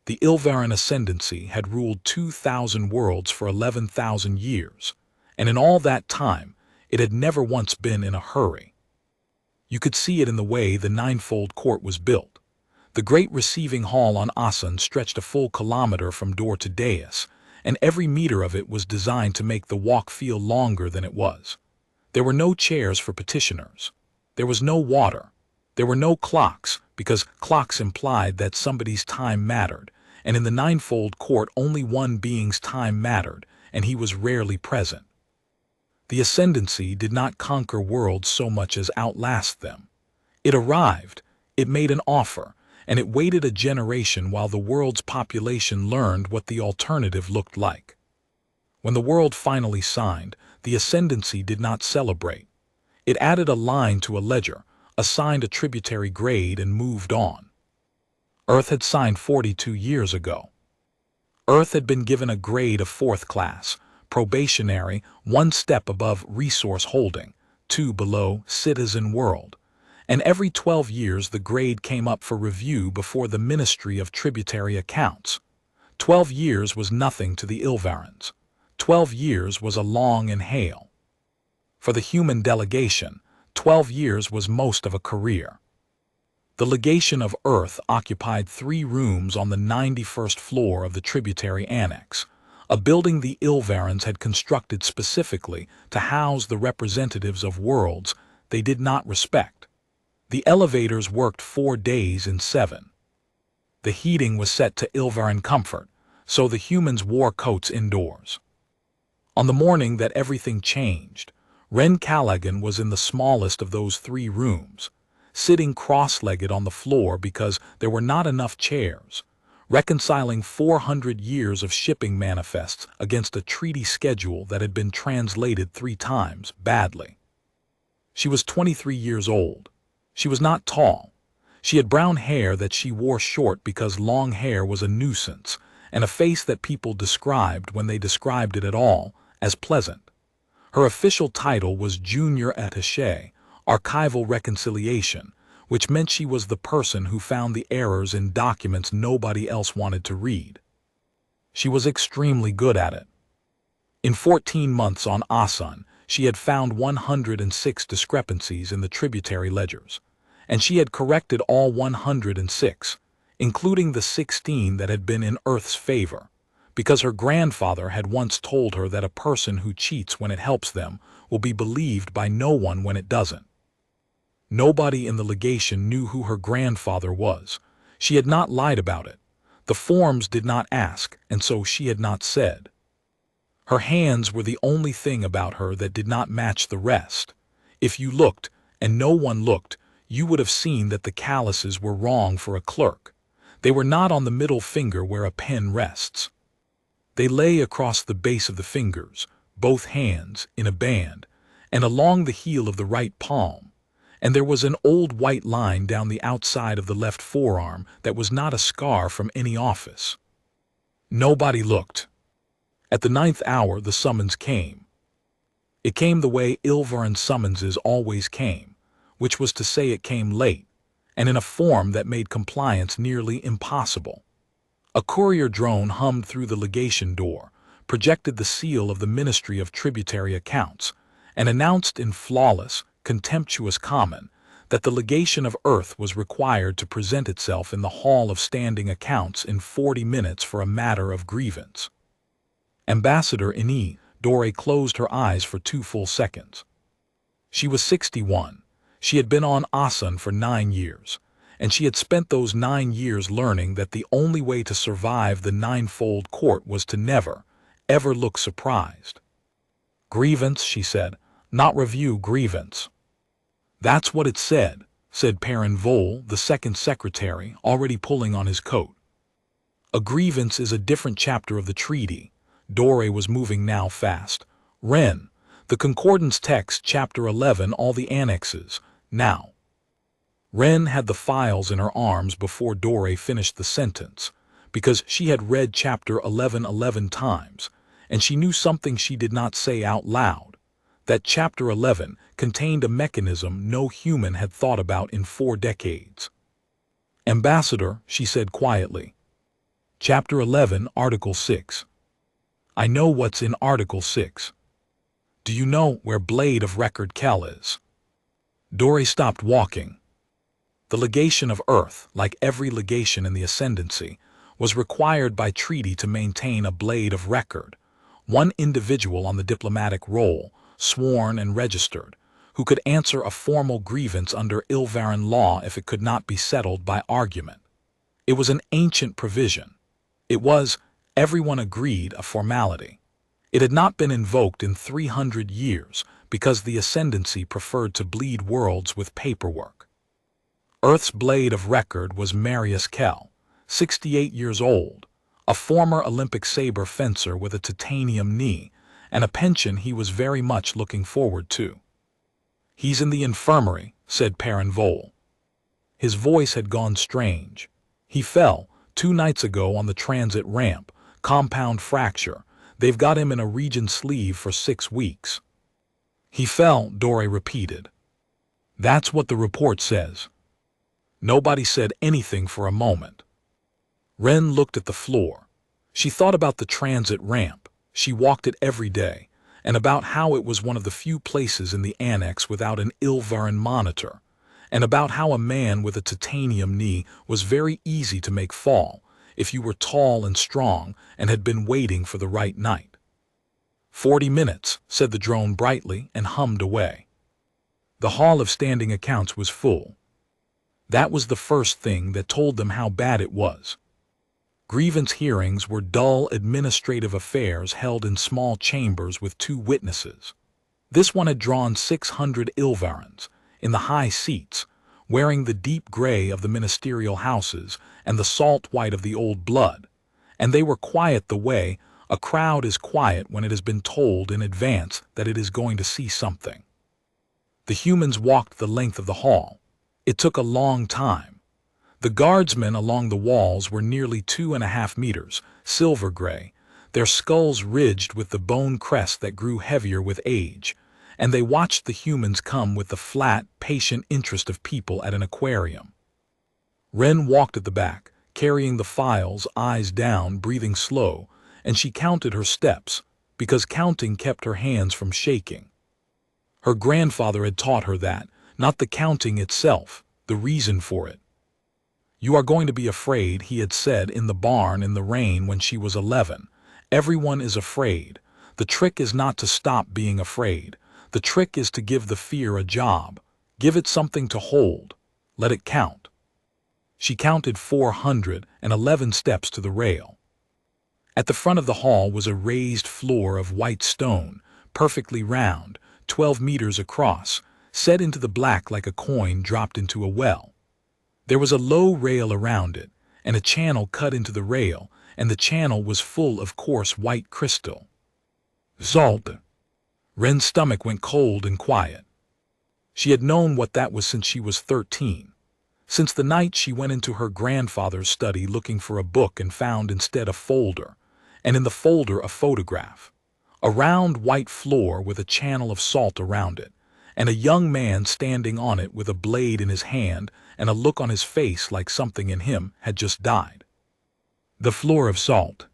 The Ilvaran Ascendancy had ruled 2,000 worlds for 11,000 years, and in all that time, it had never once been in a hurry. You could see it in the way the ninefold court was built. The great receiving hall on Asan stretched a full kilometer from door to dais, and every meter of it was designed to make the walk feel longer than it was. There were no chairs for petitioners. There was no water. There were no clocks, because clocks implied that somebody's time mattered, and in the ninefold court only one being's time mattered, and he was rarely present. The Ascendancy did not conquer worlds so much as outlast them. It arrived, it made an offer, and it waited a generation while the world's population learned what the alternative looked like. When the world finally signed, the Ascendancy did not celebrate. It added a line to a ledger, assigned a tributary grade, and moved on. Earth had signed 42 years ago. Earth had been given a grade of 4th class, probationary, 1 step above resource holding, 2 below citizen world, and every 12 years the grade came up for review before the Ministry of Tributary Accounts. 12 years was nothing to the Ilvarans. 12 years was a long inhale. For the human delegation, 12 years was most of a career. The legation of Earth occupied 3 rooms on the 91st floor of the Tributary Annex, a building the Ilvarans had constructed specifically to house the representatives of worlds they did not respect. The elevators worked 4 days in 7. The heating was set to Ilvaran comfort, so the humans wore coats indoors. On the morning that everything changed, Wren Callaghan was in the smallest of those 3 rooms, sitting cross-legged on the floor because there were not enough chairs, reconciling 400 years of shipping manifests against a treaty schedule that had been translated 3 times badly. She was 23 years old. She was not tall. She had brown hair that she wore short because long hair was a nuisance, and a face that people described, when they described it at all, as pleasant. Her official title was Junior Attaché, Archival Reconciliation, which meant she was the person who found the errors in documents nobody else wanted to read. She was extremely good at it. In 14 months on Asan, she had found 106 discrepancies in the tributary ledgers, and she had corrected all 106, including the 16 that had been in Earth's favor, because her grandfather had once told her that a person who cheats when it helps them will be believed by no one when it doesn't. Nobody in the legation knew who her grandfather was. She had not lied about it. The forms did not ask, and so she had not said. Her hands were the only thing about her that did not match the rest. If you looked, and no one looked, you would have seen that the calluses were wrong for a clerk. They were not on the middle finger where a pen rests. They lay across the base of the fingers, both hands, in a band, and along the heel of the right palm, and there was an old white line down the outside of the left forearm that was not a scar from any office. Nobody looked. At the 9th hour the summons came. It came the way Ilvaran summonses always came, which was to say it came late, and in a form that made compliance nearly impossible. A courier drone hummed through the legation door, projected the seal of the Ministry of Tributary Accounts, and announced in flawless, contemptuous common that the legation of Earth was required to present itself in the Hall of Standing Accounts in 40 minutes for a matter of grievance. Ambassador Ini, Dore closed her eyes for 2 full seconds. She was 61. She had been on Asan for 9 years, and she had spent those 9 years learning that the only way to survive the ninefold court was to never, ever look surprised. Grievance, she said, not review grievance. That's what it said Perrin Vole, the second secretary, already pulling on his coat. A grievance is a different chapter of the treaty. Dore was moving now fast. Wren, the concordance text, chapter 11, all the annexes, now. Wren had the files in her arms before Dore finished the sentence, because she had read chapter 11 times, and she knew something she did not say out loud, that chapter 11 contained a mechanism no human had thought about in 4 decades. Ambassador, she said quietly, Chapter 11, Article 6. I know what's in Article 6. Do you know where Blade of Record Kell is? Dory stopped walking. The legation of Earth, like every legation in the Ascendancy, was required by treaty to maintain a blade of record, one individual on the diplomatic roll, sworn and registered, who could answer a formal grievance under Ilvaran law if it could not be settled by argument. It was an ancient provision. It was, everyone agreed, a formality. It had not been invoked in 300 years because the Ascendancy preferred to bleed worlds with paperwork. Earth's blade of record was Marius Kell, 68 years old, a former Olympic saber fencer with a titanium knee, and a pension he was very much looking forward to. "He's in the infirmary," said Perrin Vole. His voice had gone strange. "He fell 2 nights ago on the transit ramp, compound fracture. They've got him in a regen sleeve for 6 weeks. "He fell," Dory repeated. "That's what the report says." Nobody said anything for a moment. Wren looked at the floor. She thought about the transit ramp. She walked it every day, and about how it was one of the few places in the annex without an Ilvaran monitor, and about how a man with a titanium knee was very easy to make fall if you were tall and strong and had been waiting for the right night. 40 minutes, said the drone brightly, and hummed away. The hall of standing accounts was full. That was the first thing that told them how bad it was. Grievance hearings were dull administrative affairs held in small chambers with 2 witnesses. This one had drawn 600 Ilvarans, in the high seats, wearing the deep gray of the ministerial houses and the salt white of the old blood, and they were quiet the way a crowd is quiet when it has been told in advance that it is going to see something. The humans walked the length of the hall. It took a long time. The guardsmen along the walls were nearly 2.5 meters, silver gray, their skulls ridged with the bone crest that grew heavier with age, and they watched the humans come with the flat, patient interest of people at an aquarium. Wren walked at the back, carrying the files, eyes down, breathing slow, and she counted her steps, because counting kept her hands from shaking. Her grandfather had taught her that, not the counting itself, the reason for it. "You are going to be afraid," he had said in the barn in the rain when she was 11. "Everyone is afraid. The trick is not to stop being afraid. The trick is to give the fear a job. Give it something to hold. Let it count." She counted 411 steps to the rail. At the front of the hall was a raised floor of white stone, perfectly round, 12 meters across, set into the black like a coin dropped into a well. There was a low rail around it, and a channel cut into the rail, and the channel was full of coarse white crystal. Salt. Wren's stomach went cold and quiet. She had known what that was since she was 13. Since the night she went into her grandfather's study looking for a book and found instead a folder, and in the folder a photograph. A round white floor with a channel of salt around it, and a young man standing on it with a blade in his hand and a look on his face like something in him had just died. The floor of salt.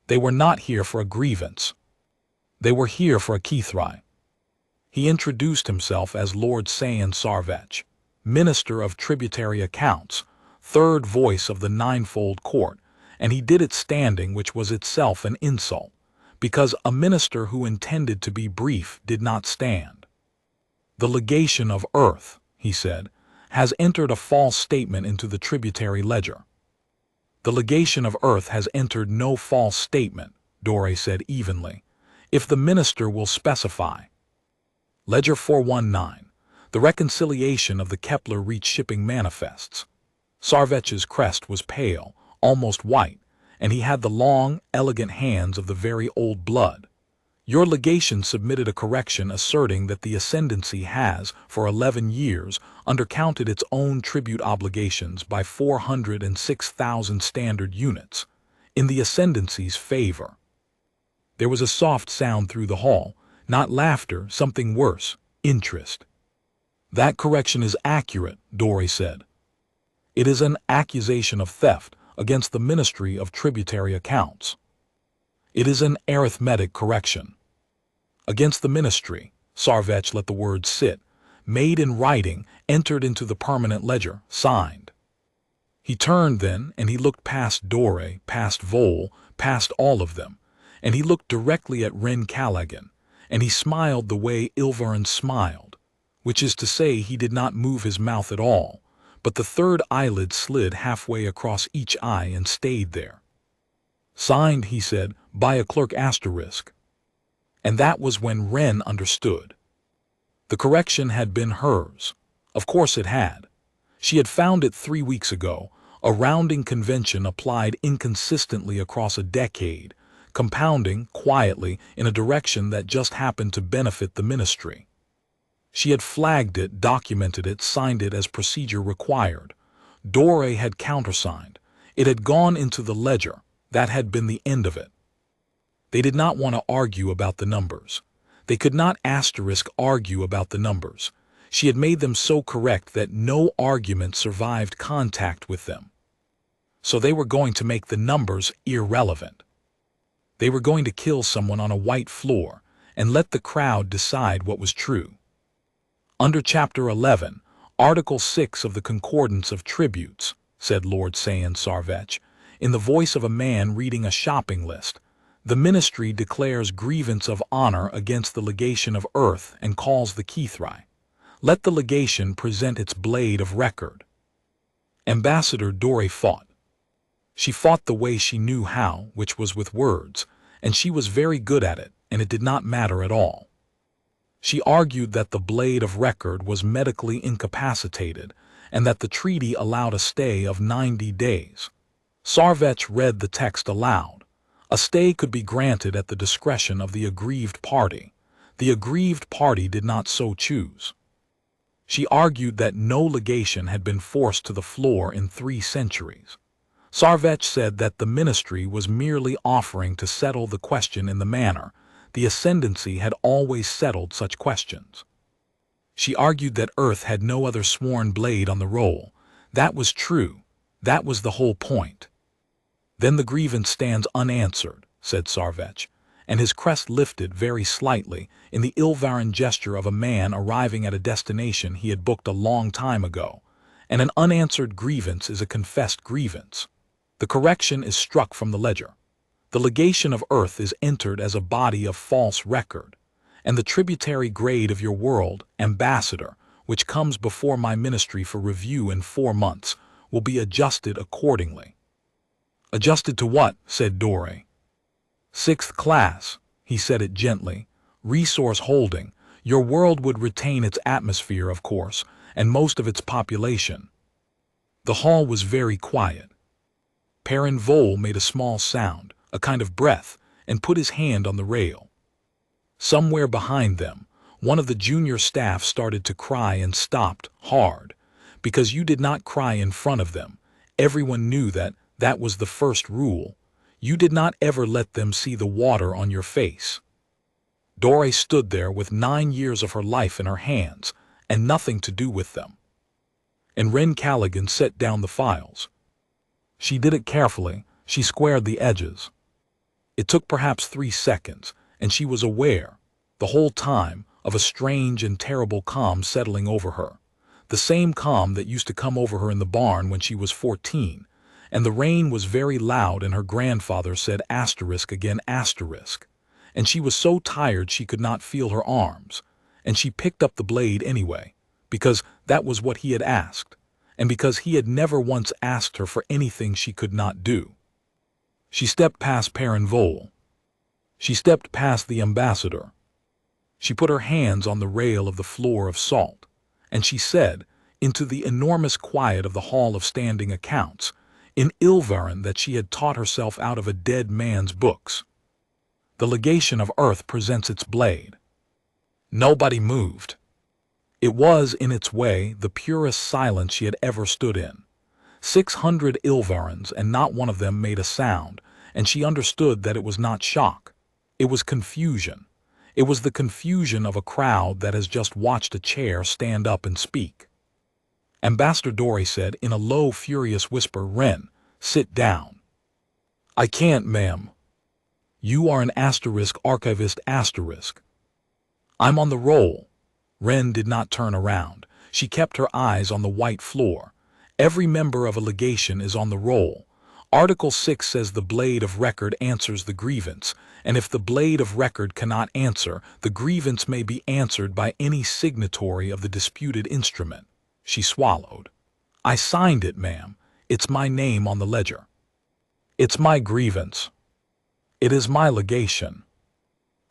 They were not here for a grievance. They were here for a HFY. He introduced himself as Lord Sayan Sarvech, Minister of Tributary Accounts, third voice of the ninefold court, and he did it standing, which was itself an insult, because a minister who intended to be brief did not stand. "The legation of Earth," he said, "has entered a false statement into the tributary ledger." "The legation of Earth has entered no false statement," Dory said evenly, "if the minister will specify." Ledger 419, the reconciliation of the Kepler Reach shipping manifests. Sarvech's crest was pale, almost white, and he had the long, elegant hands of the very old blood. "Your legation submitted a correction asserting that the Ascendancy has, for 11 years, undercounted its own tribute obligations by 406,000 standard units, in the Ascendancy's favor." There was a soft sound through the hall, not laughter, something worse, interest. "That correction is accurate," Dory said. "It is an accusation of theft, against the Ministry of Tributary Accounts. It is an arithmetic correction. Against the ministry, Sarvech let the word sit, made in writing, entered into the permanent ledger, signed. He turned then, and he looked past Dore, past Vole, past all of them, and he looked directly at Wren Callaghan, and he smiled the way Ilvaran smiled, which is to say he did not move his mouth at all, but the third eyelid slid halfway across each eye and stayed there. Signed, he said, by a clerk asterisk. And that was when Wren understood. The correction had been hers. Of course it had. She had found it 3 weeks ago, a rounding convention applied inconsistently across a decade, compounding quietly in a direction that just happened to benefit the ministry. She had flagged it, documented it, signed it as procedure required. Dore had countersigned. It had gone into the ledger. That had been the end of it. They did not want to argue about the numbers. They could not asterisk argue about the numbers. She had made them so correct that no argument survived contact with them. So they were going to make the numbers irrelevant. They were going to kill someone on a white floor and let the crowd decide what was true. Under Chapter 11, Article 6 of the Concordance of Tributes, said Lord Sayan Sarvech, in the voice of a man reading a shopping list, the ministry declares grievance of honor against the legation of earth and calls the Kithri. Let the legation present its blade of record. Ambassador Dore fought. She fought the way she knew how, which was with words, and she was very good at it, and it did not matter at all. She argued that the blade of record was medically incapacitated, and that the treaty allowed a stay of 90 days. Sarvech read the text aloud. A stay could be granted at the discretion of the aggrieved party. The aggrieved party did not so choose. She argued that no legation had been forced to the floor in 3 centuries. Sarvech said that the ministry was merely offering to settle the question in the manner the Ascendancy had always settled such questions. She argued that Earth had no other sworn blade on the roll. That was true. That was the whole point. Then the grievance stands unanswered, said Sarvech, and his crest lifted very slightly in the Ilvaran gesture of a man arriving at a destination he had booked a long time ago, and an unanswered grievance is a confessed grievance. The correction is struck from the ledger. The legation of earth is entered as a body of false record, and the tributary grade of your world, ambassador, which comes before my ministry for review in 4 months, will be adjusted accordingly. Adjusted to what? Said Dore. 6th class, he said it gently, resource holding. Your world would retain its atmosphere, of course, and most of its population. The hall was very quiet. Perrin Vole made a small sound, a kind of breath, and put his hand on the rail. Somewhere behind them, one of the junior staff started to cry and stopped, hard, because you did not cry in front of them. Everyone knew that that was the first rule. You did not ever let them see the water on your face. Dore stood there with 9 years of her life in her hands, and nothing to do with them. And Wren Callaghan set down the files. She did it carefully. She squared the edges. It took perhaps 3 seconds, and she was aware, the whole time, of a strange and terrible calm settling over her. The same calm that used to come over her in the barn when she was 14, and the rain was very loud and her grandfather said asterisk again asterisk, and she was so tired she could not feel her arms, and she picked up the blade anyway, because that was what he had asked, and because he had never once asked her for anything she could not do. She stepped past Perrin Vole. She stepped past the ambassador. She put her hands on the rail of the floor of salt, and she said, into the enormous quiet of the Hall of Standing Accounts, in Ilvaran that she had taught herself out of a dead man's books. The legation of earth presents its blade. Nobody moved. It was, in its way, the purest silence she had ever stood in. 600 Ilvarans, and not one of them made a sound, and she understood that it was not shock. It was confusion. It was the confusion of a crowd that has just watched a chair stand up and speak. Ambassador Dore said in a low, furious whisper, Wren, Sit down." "I can't, ma'am." "You are an archivist asterisk." "I'm on the roll." Wren did not turn around. She kept her eyes on the white floor. "Every member of a legation is on the roll. Article 6 says the blade of record answers the grievance, and if the blade of record cannot answer, the grievance may be answered by any signatory of the disputed instrument." She swallowed. "I signed it, ma'am. It's my name on the ledger." "It's my grievance." "It is my legation."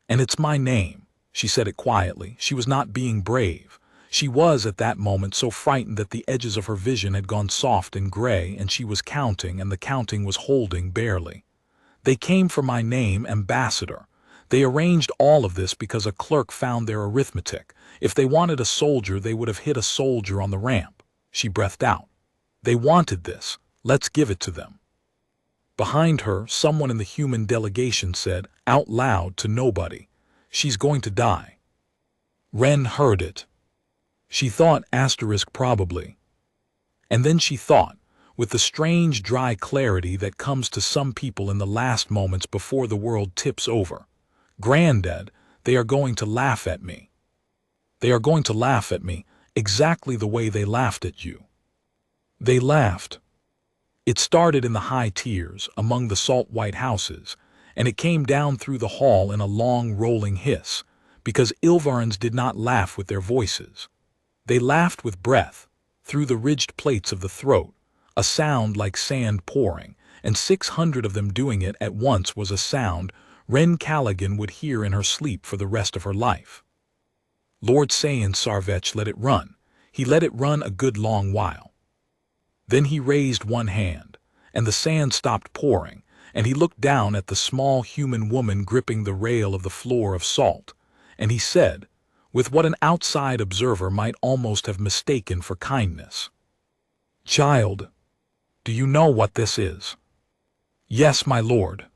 "And it's my name." She said it quietly. She was not being brave. She was, at that moment, so frightened that the edges of her vision had gone soft and gray, and she was counting, and the counting was holding barely. "They came for my name, ambassador. They arranged all of this because a clerk found their arithmetic. If they wanted a soldier, they would have hit a soldier on the ramp." She breathed out. "They wanted this. Let's give it to them." Behind her, someone in the human delegation said, out loud to nobody, "She's going to die." Wren heard it. She thought probably. And then she thought, with the strange dry clarity that comes to some people in the last moments before the world tips over, "Granddad, they are going to laugh at me. They are going to laugh at me exactly the way they laughed at you." They laughed. It started in the high tiers, among the salt white houses, and it came down through the hall in a long rolling hiss, because Ilvarans did not laugh with their voices. They laughed with breath, through the ridged plates of the throat, a sound like sand pouring, and 600 of them doing it at once was a sound Wren Callaghan would hear in her sleep for the rest of her life. Lord Sayan Sarvech let it run. He let it run a good long while. Then he raised one hand, and the sand stopped pouring, and he looked down at the small human woman gripping the rail of the floor of salt, and he said, with what an outside observer might almost have mistaken for kindness, "Child, do you know what this is?" "Yes, my lord."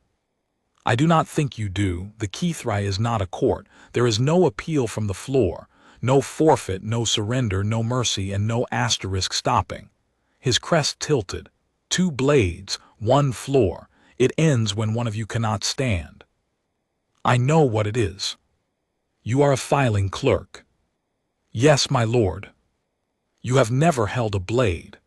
"I do not think you do. The Kithrai is not a court. There is no appeal from the floor, no forfeit, no surrender, no mercy, and no asterisk stopping." His crest tilted. "2 blades, 1 floor. It ends when one of you cannot stand." "I know what it is." "You are a filing clerk." "Yes, my lord." "You have never held a blade."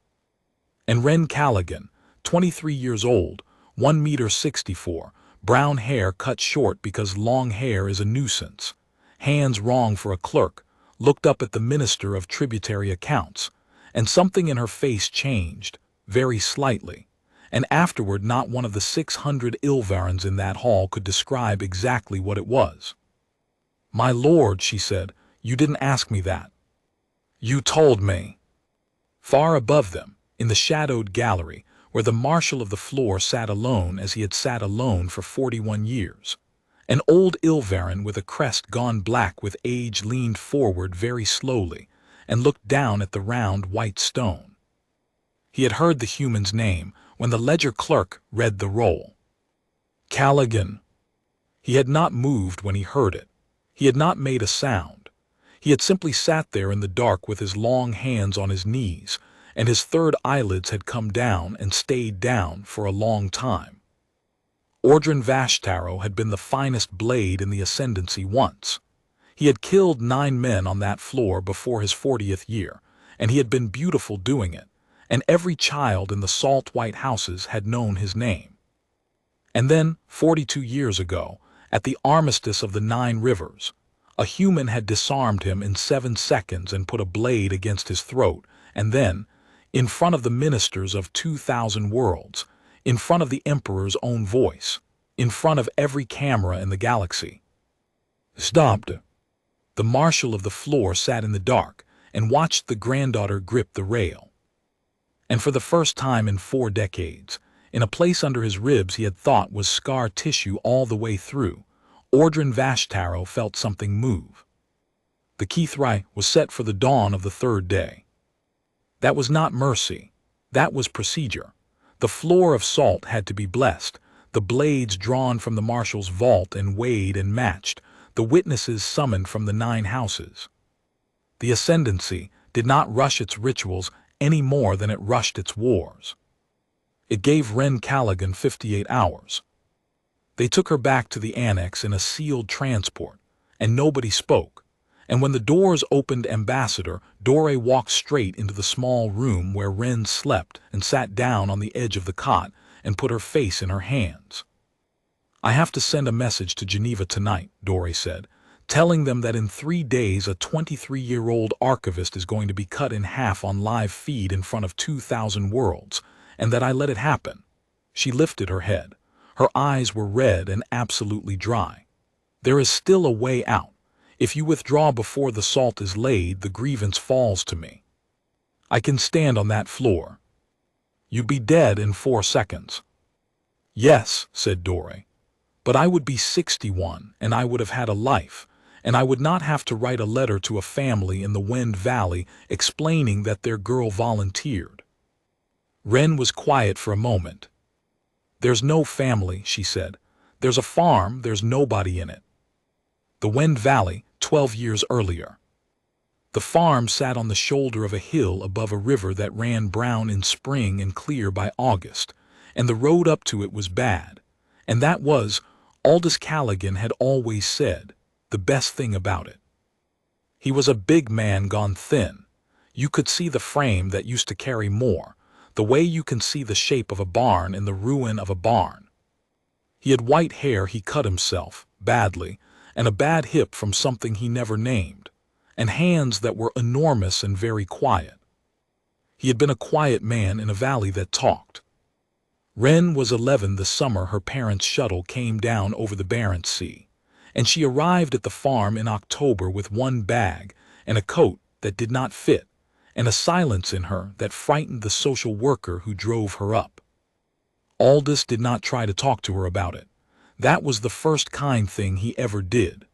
And Wren Callaghan, 23 years old, 1 meter 64, brown hair cut short because long hair is a nuisance, hands wrong for a clerk, looked up at the Minister of Tributary Accounts, and something in her face changed, very slightly, and afterward not one of the 600 Ilvarans in that hall could describe exactly what it was. "My lord," she said, "you didn't ask me that." "You told me." Far above them, in the shadowed gallery, where the marshal of the floor sat alone as he had sat alone for 41 years, an old Ilvaran with a crest gone black with age leaned forward very slowly and looked down at the round white stone. He had heard the human's name when the ledger clerk read the roll. Callaghan. He had not moved when he heard it. He had not made a sound. He had simply sat there in the dark with his long hands on his knees, and his third eyelids had come down and stayed down for a long time. Ordrin Vashtaro had been the finest blade in the Ascendancy once. He had killed 9 men on that floor before his 40th year, and he had been beautiful doing it, and every child in the salt white houses had known his name. And then, 42 years ago, at the armistice of the 9 rivers, a human had disarmed him in 7 seconds and put a blade against his throat, and then, in front of the ministers of 2,000 worlds, in front of the Emperor's own voice, in front of every camera in the galaxy. Stopped. The marshal of the floor sat in the dark and watched the granddaughter grip the rail. And for the first time in 4 decades, in a place under his ribs he had thought was scar tissue all the way through, Ordrin Vashtaro felt something move. The Kithrai was set for the dawn of the 3rd day. That was not mercy. That was procedure. The floor of salt had to be blessed, the blades drawn from the marshal's vault and weighed and matched, the witnesses summoned from the 9 houses. The Ascendancy did not rush its rituals any more than it rushed its wars. It gave Wren Callaghan 58 hours. They took her back to the annex in a sealed transport, and nobody spoke. And when the doors opened, Ambassador Dore walked straight into the small room where Wren slept and sat down on the edge of the cot and put her face in her hands. "I have to send a message to Geneva tonight," Dore said, "telling them that in 3 days a 23-year-old archivist is going to be cut in half on live feed in front of 2,000 worlds, and that I let it happen." She lifted her head. Her eyes were red and absolutely dry. "There is still a way out. If you withdraw before the salt is laid, the grievance falls to me. I can stand on that floor. You'd be dead in 4 seconds. "Yes," said Dore, "but I would be 61, and I would have had a life, and I would not have to write a letter to a family in the Wend Valley explaining that their girl volunteered." Wren was quiet for a moment. "There's no family," she said. "There's a farm, there's nobody in it." The Wend Valley, 12 years earlier. The farm sat on the shoulder of a hill above a river that ran brown in spring and clear by August, and the road up to it was bad. And that was, Aldous Callaghan had always said, the best thing about it. He was a big man gone thin. You could see the frame that used to carry more, the way you can see the shape of a barn in the ruin of a barn. He had white hair he cut himself, badly, and a bad hip from something he never named, and hands that were enormous and very quiet. He had been a quiet man in a valley that talked. Wren was 11 the summer her parents' shuttle came down over the Barents Sea, and she arrived at the farm in October with 1 bag and a coat that did not fit, and a silence in her that frightened the social worker who drove her up. Aldous did not try to talk to her about it. That was the first kind thing he ever did.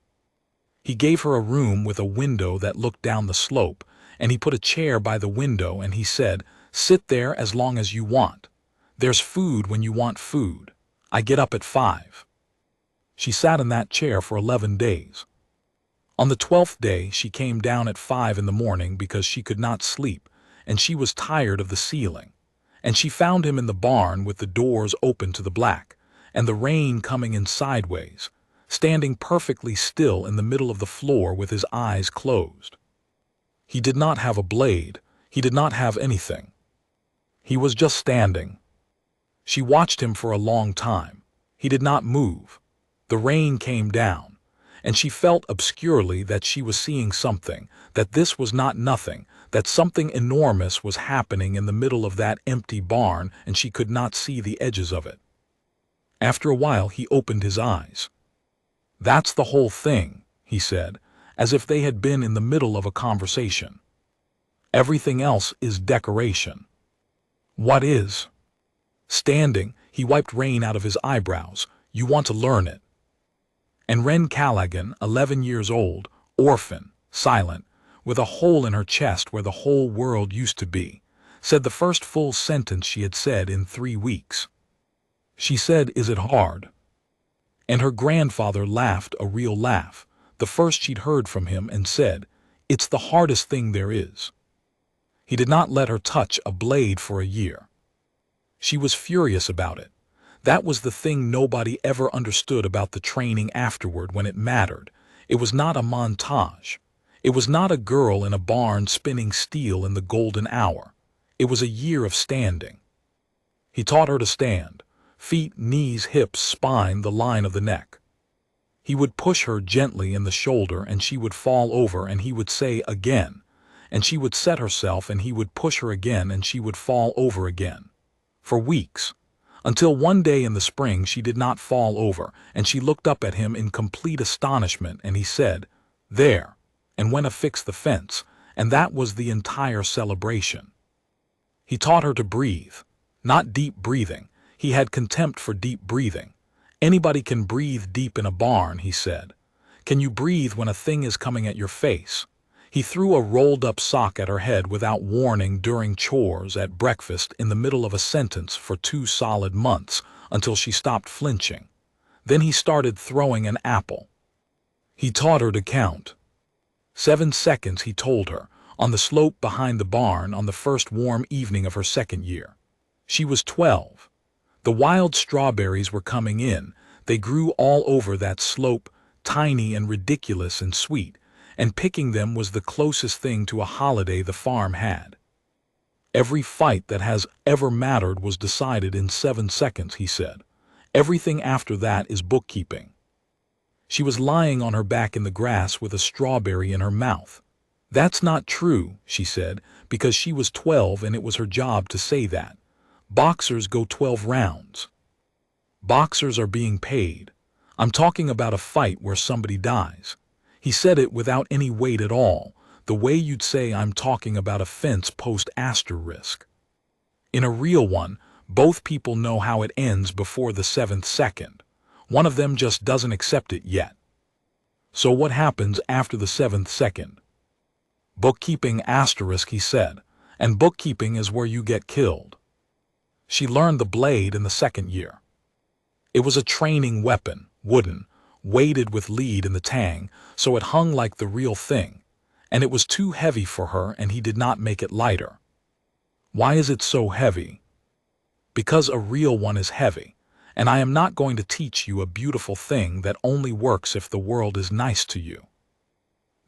He gave her a room with a window that looked down the slope, and he put a chair by the window and he said, "Sit there as long as you want. There's food when you want food. I get up at 5. She sat in that chair for 11 days. On the 12th day she came down at 5 in the morning because she could not sleep, and she was tired of the ceiling. And she found him in the barn with the doors open to the black, and the rain coming in sideways, standing perfectly still in the middle of the floor with his eyes closed. He did not have a blade, he did not have anything. He was just standing. She watched him for a long time. He did not move. The rain came down, and she felt obscurely that she was seeing something, that this was not nothing, that something enormous was happening in the middle of that empty barn, and she could not see the edges of it. After a while he opened his eyes. "That's the whole thing," he said, as if they had been in the middle of a conversation. "Everything else is decoration." "What is?" Standing, he wiped rain out of his eyebrows. "You want to learn it." And Wren Callaghan, 11 years old, orphan, silent, with a hole in her chest where the whole world used to be, said the first full sentence she had said in 3 weeks. She said, "Is it hard?" And her grandfather laughed a real laugh, the first she'd heard from him, and said, "It's the hardest thing there is." He did not let her touch a blade for a year. She was furious about it. That was the thing nobody ever understood about the training afterward when it mattered. It was not a montage. It was not a girl in a barn spinning steel in the golden hour. It was a year of standing. He taught her to stand. Feet, knees, hips, spine, the line of the neck. He would push her gently in the shoulder and she would fall over, and he would say again, and she would set herself and he would push her again and she would fall over again. For weeks. Until one day in the spring she did not fall over, and she looked up at him in complete astonishment, and he said, "There," and went to fix the fence, and that was the entire celebration. He taught her to breathe. Not deep breathing. He had contempt for deep breathing. Anybody can breathe deep in a barn, he said. Can you breathe when a thing is coming at your face? He threw a rolled-up sock at her head without warning during chores, at breakfast, in the middle of a sentence for 2 solid months, until she stopped flinching. Then he started throwing an apple. He taught her to count. 7 seconds, he told her, on the slope behind the barn on the first warm evening of her 2nd year. She was 12. The wild strawberries were coming in. They grew all over that slope, tiny and ridiculous and sweet, and picking them was the closest thing to a holiday the farm had. Every fight that has ever mattered was decided in 7 seconds, he said. Everything after that is bookkeeping. She was lying on her back in the grass with a strawberry in her mouth. That's not true, she said, because she was 12 and it was her job to say that. Boxers go 12 rounds. Boxers are being paid. I'm talking about a fight where somebody dies. He said it without any weight at all, the way you'd say I'm talking about a fence post asterisk. In a real one, both people know how it ends before the 7th second. One of them just doesn't accept it yet. So what happens after the 7th second? Bookkeeping asterisk, he said, and bookkeeping is where you get killed. She learned the blade in the 2nd year. It was a training weapon, wooden, weighted with lead in the tang, so it hung like the real thing, and it was too heavy for her and he did not make it lighter. Why is it so heavy? Because a real one is heavy, and I am not going to teach you a beautiful thing that only works if the world is nice to you.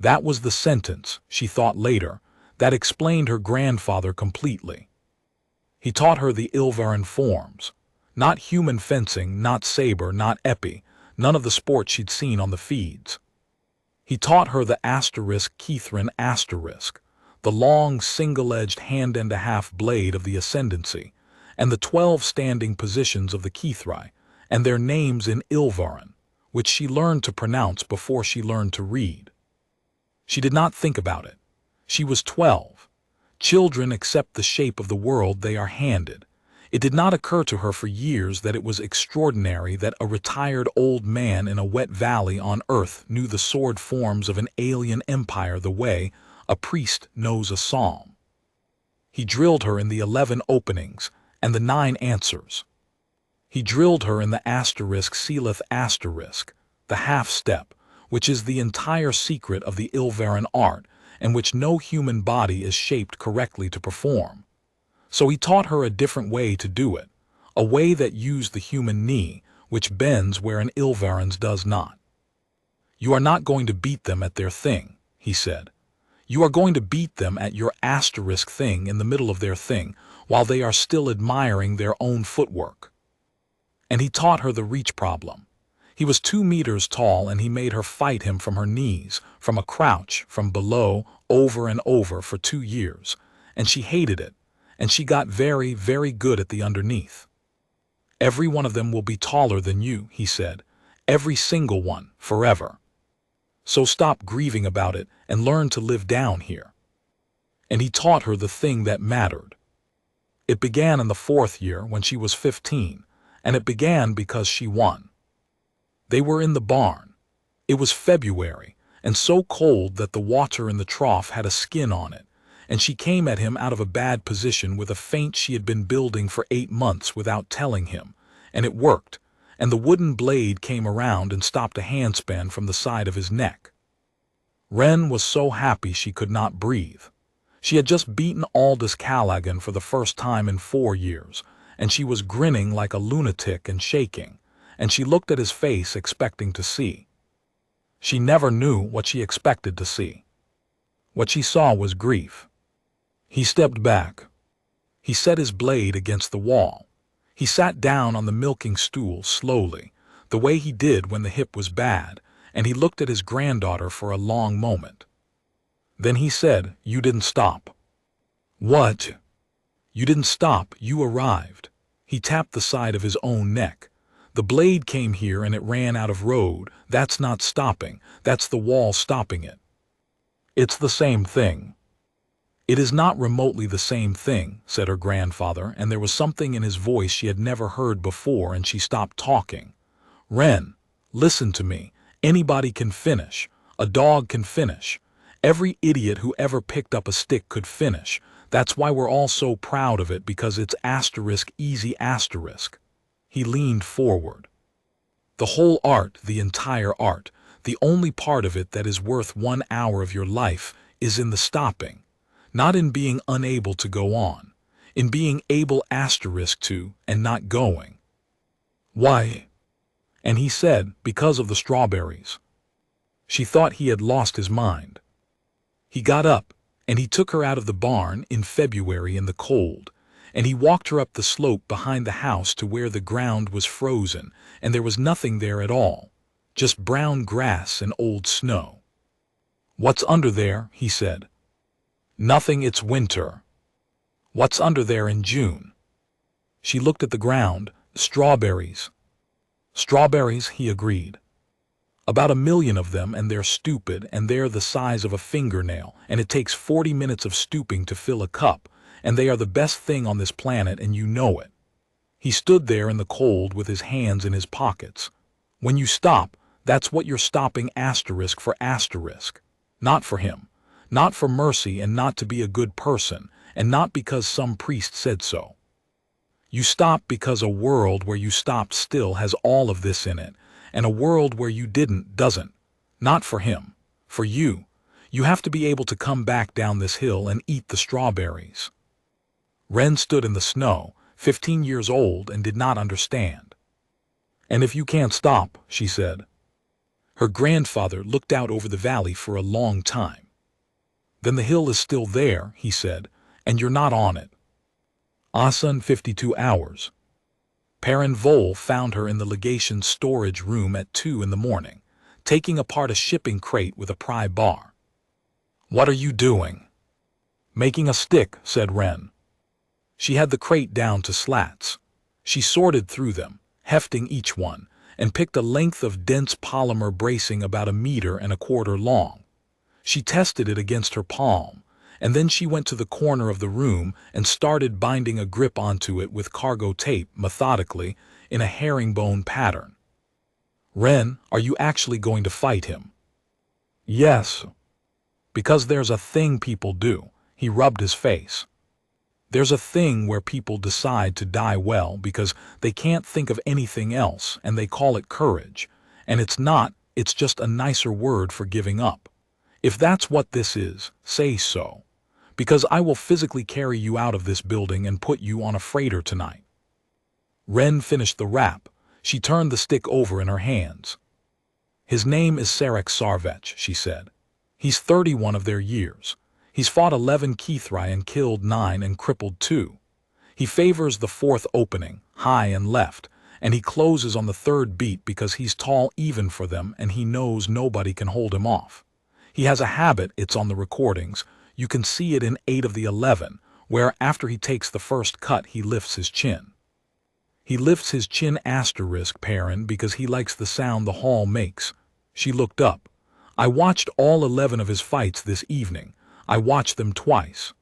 That was the sentence, she thought later, that explained her grandfather completely. He taught her the Ilvaran forms. Not human fencing, not saber, not épée, none of the sports she'd seen on the feeds. He taught her the asterisk Kithran asterisk, the long single-edged hand-and-a-half blade of the Ascendancy, and the 12 standing positions of the Kithri, and their names in Ilvaran, which she learned to pronounce before she learned to read. She did not think about it. She was 12. Children accept the shape of the world they are handed. It did not occur to her for years that it was extraordinary that a retired old man in a wet valley on earth knew the sword forms of an alien empire the way a priest knows a psalm. He drilled her in the 11 openings and the 9 answers. He drilled her in the asterisk Sealith asterisk, the half-step, which is the entire secret of the Ilvaran art and which no human body is shaped correctly to perform. So he taught her a different way to do it, a way that used the human knee, which bends where an Ilvaran's does not. You are not going to beat them at their thing, he said. You are going to beat them at your asterisk thing in the middle of their thing, while they are still admiring their own footwork. And he taught her the reach problem. He was 2 meters tall and he made her fight him from her knees, from a crouch, from below, over and over for 2 years, and she hated it. And she got very, very good at the underneath. Every one of them will be taller than you, he said. Every single one, forever. So stop grieving about it and learn to live down here. And he taught her the thing that mattered. It began in the 4th year when she was 15, and it began because she won. They were in the barn. It was February, and so cold that the water in the trough had a skin on it. And she came at him out of a bad position with a feint she had been building for 8 months without telling him, and it worked, and the wooden blade came around and stopped a handspan from the side of his neck. Wren was so happy she could not breathe. She had just beaten Aldous Callaghan for the first time in 4 years, and she was grinning like a lunatic and shaking, and she looked at his face expecting to see. She never knew what she expected to see. What she saw was grief. He stepped back. He set his blade against the wall. He sat down on the milking stool slowly, the way he did when the hip was bad, and he looked at his granddaughter for a long moment. Then he said, "You didn't stop." "What?" "You didn't stop, you arrived." He tapped the side of his own neck. "The blade came here and it ran out of road. That's not stopping, that's the wall stopping it." "It's the same thing." "It is not remotely the same thing," said her grandfather, and there was something in his voice she had never heard before, and she stopped talking. "Wren, listen to me. Anybody can finish. A dog can finish. Every idiot who ever picked up a stick could finish. That's why we're all so proud of it, because it's asterisk easy asterisk." He leaned forward. "The whole art, the entire art, the only part of it that is worth 1 hour of your life is in the stopping. Not in being unable to go on. in being able to and not going. Why? And he said, because of the strawberries. She thought he had lost his mind. He got up, and he took her out of the barn in February in the cold, and he walked her up the slope behind the house to where the ground was frozen, and there was nothing there at all, just brown grass and old snow. "What's under there?" he said. "Nothing, it's winter." "What's under there in June?" She looked at the ground. "Strawberries." "Strawberries," he agreed. "About 1,000,000 of them, and they're stupid, and they're the size of a fingernail, and it takes 40 minutes of stooping to fill a cup, and they are the best thing on this planet, and you know it." He stood there in the cold with his hands in his pockets. When you stop, that's what you're stopping for asterisk. Not for him, not for mercy, and not to be a good person, and not because some priest said so. You stop because a world where you stopped still has all of this in it, and a world where you didn't doesn't. Not for him. For you. You have to be able to come back down this hill and eat the strawberries. Wren stood in the snow, 15 years old, and did not understand. "And if you can't stop," she said. Her grandfather looked out over the valley for a long time. "Then the hill is still there," he said, "and you're not on it." Son, 52 hours. Perrin Vole found her in the legation storage room at 2 in the morning, taking apart a shipping crate with a pry bar. "What are you doing?" "Making a stick," said Wren. She had the crate down to slats. She sorted through them, hefting each one, and picked a length of dense polymer bracing about 1.25 meters long. She tested it against her palm, and then she went to the corner of the room and started binding a grip onto it with cargo tape methodically in a herringbone pattern. "Wren, are you actually going to fight him?" "Yes." "Because there's a thing people do." He rubbed his face. "There's a thing where people decide to die well because they can't think of anything else, and they call it courage. And it's just a nicer word for giving up. If that's what this is, say so. Because I will physically carry you out of this building and put you on a freighter tonight." Wren finished the wrap. She turned the stick over in her hands. "His name is Sarek Sarvech," she said. "He's 31 of their years. He's fought 11 Kithrai and killed 9 and crippled 2. He favors the 4th opening, high and left, and he closes on the 3rd beat because he's tall even for them and he knows nobody can hold him off. He has a habit, it's on the recordings, you can see it in 8 of the 11, where after he takes the first cut he lifts his chin. He lifts his chin asterisk, Perrin, because he likes the sound the hall makes." She looked up. "I watched all 11 of his fights this evening. I watched them twice."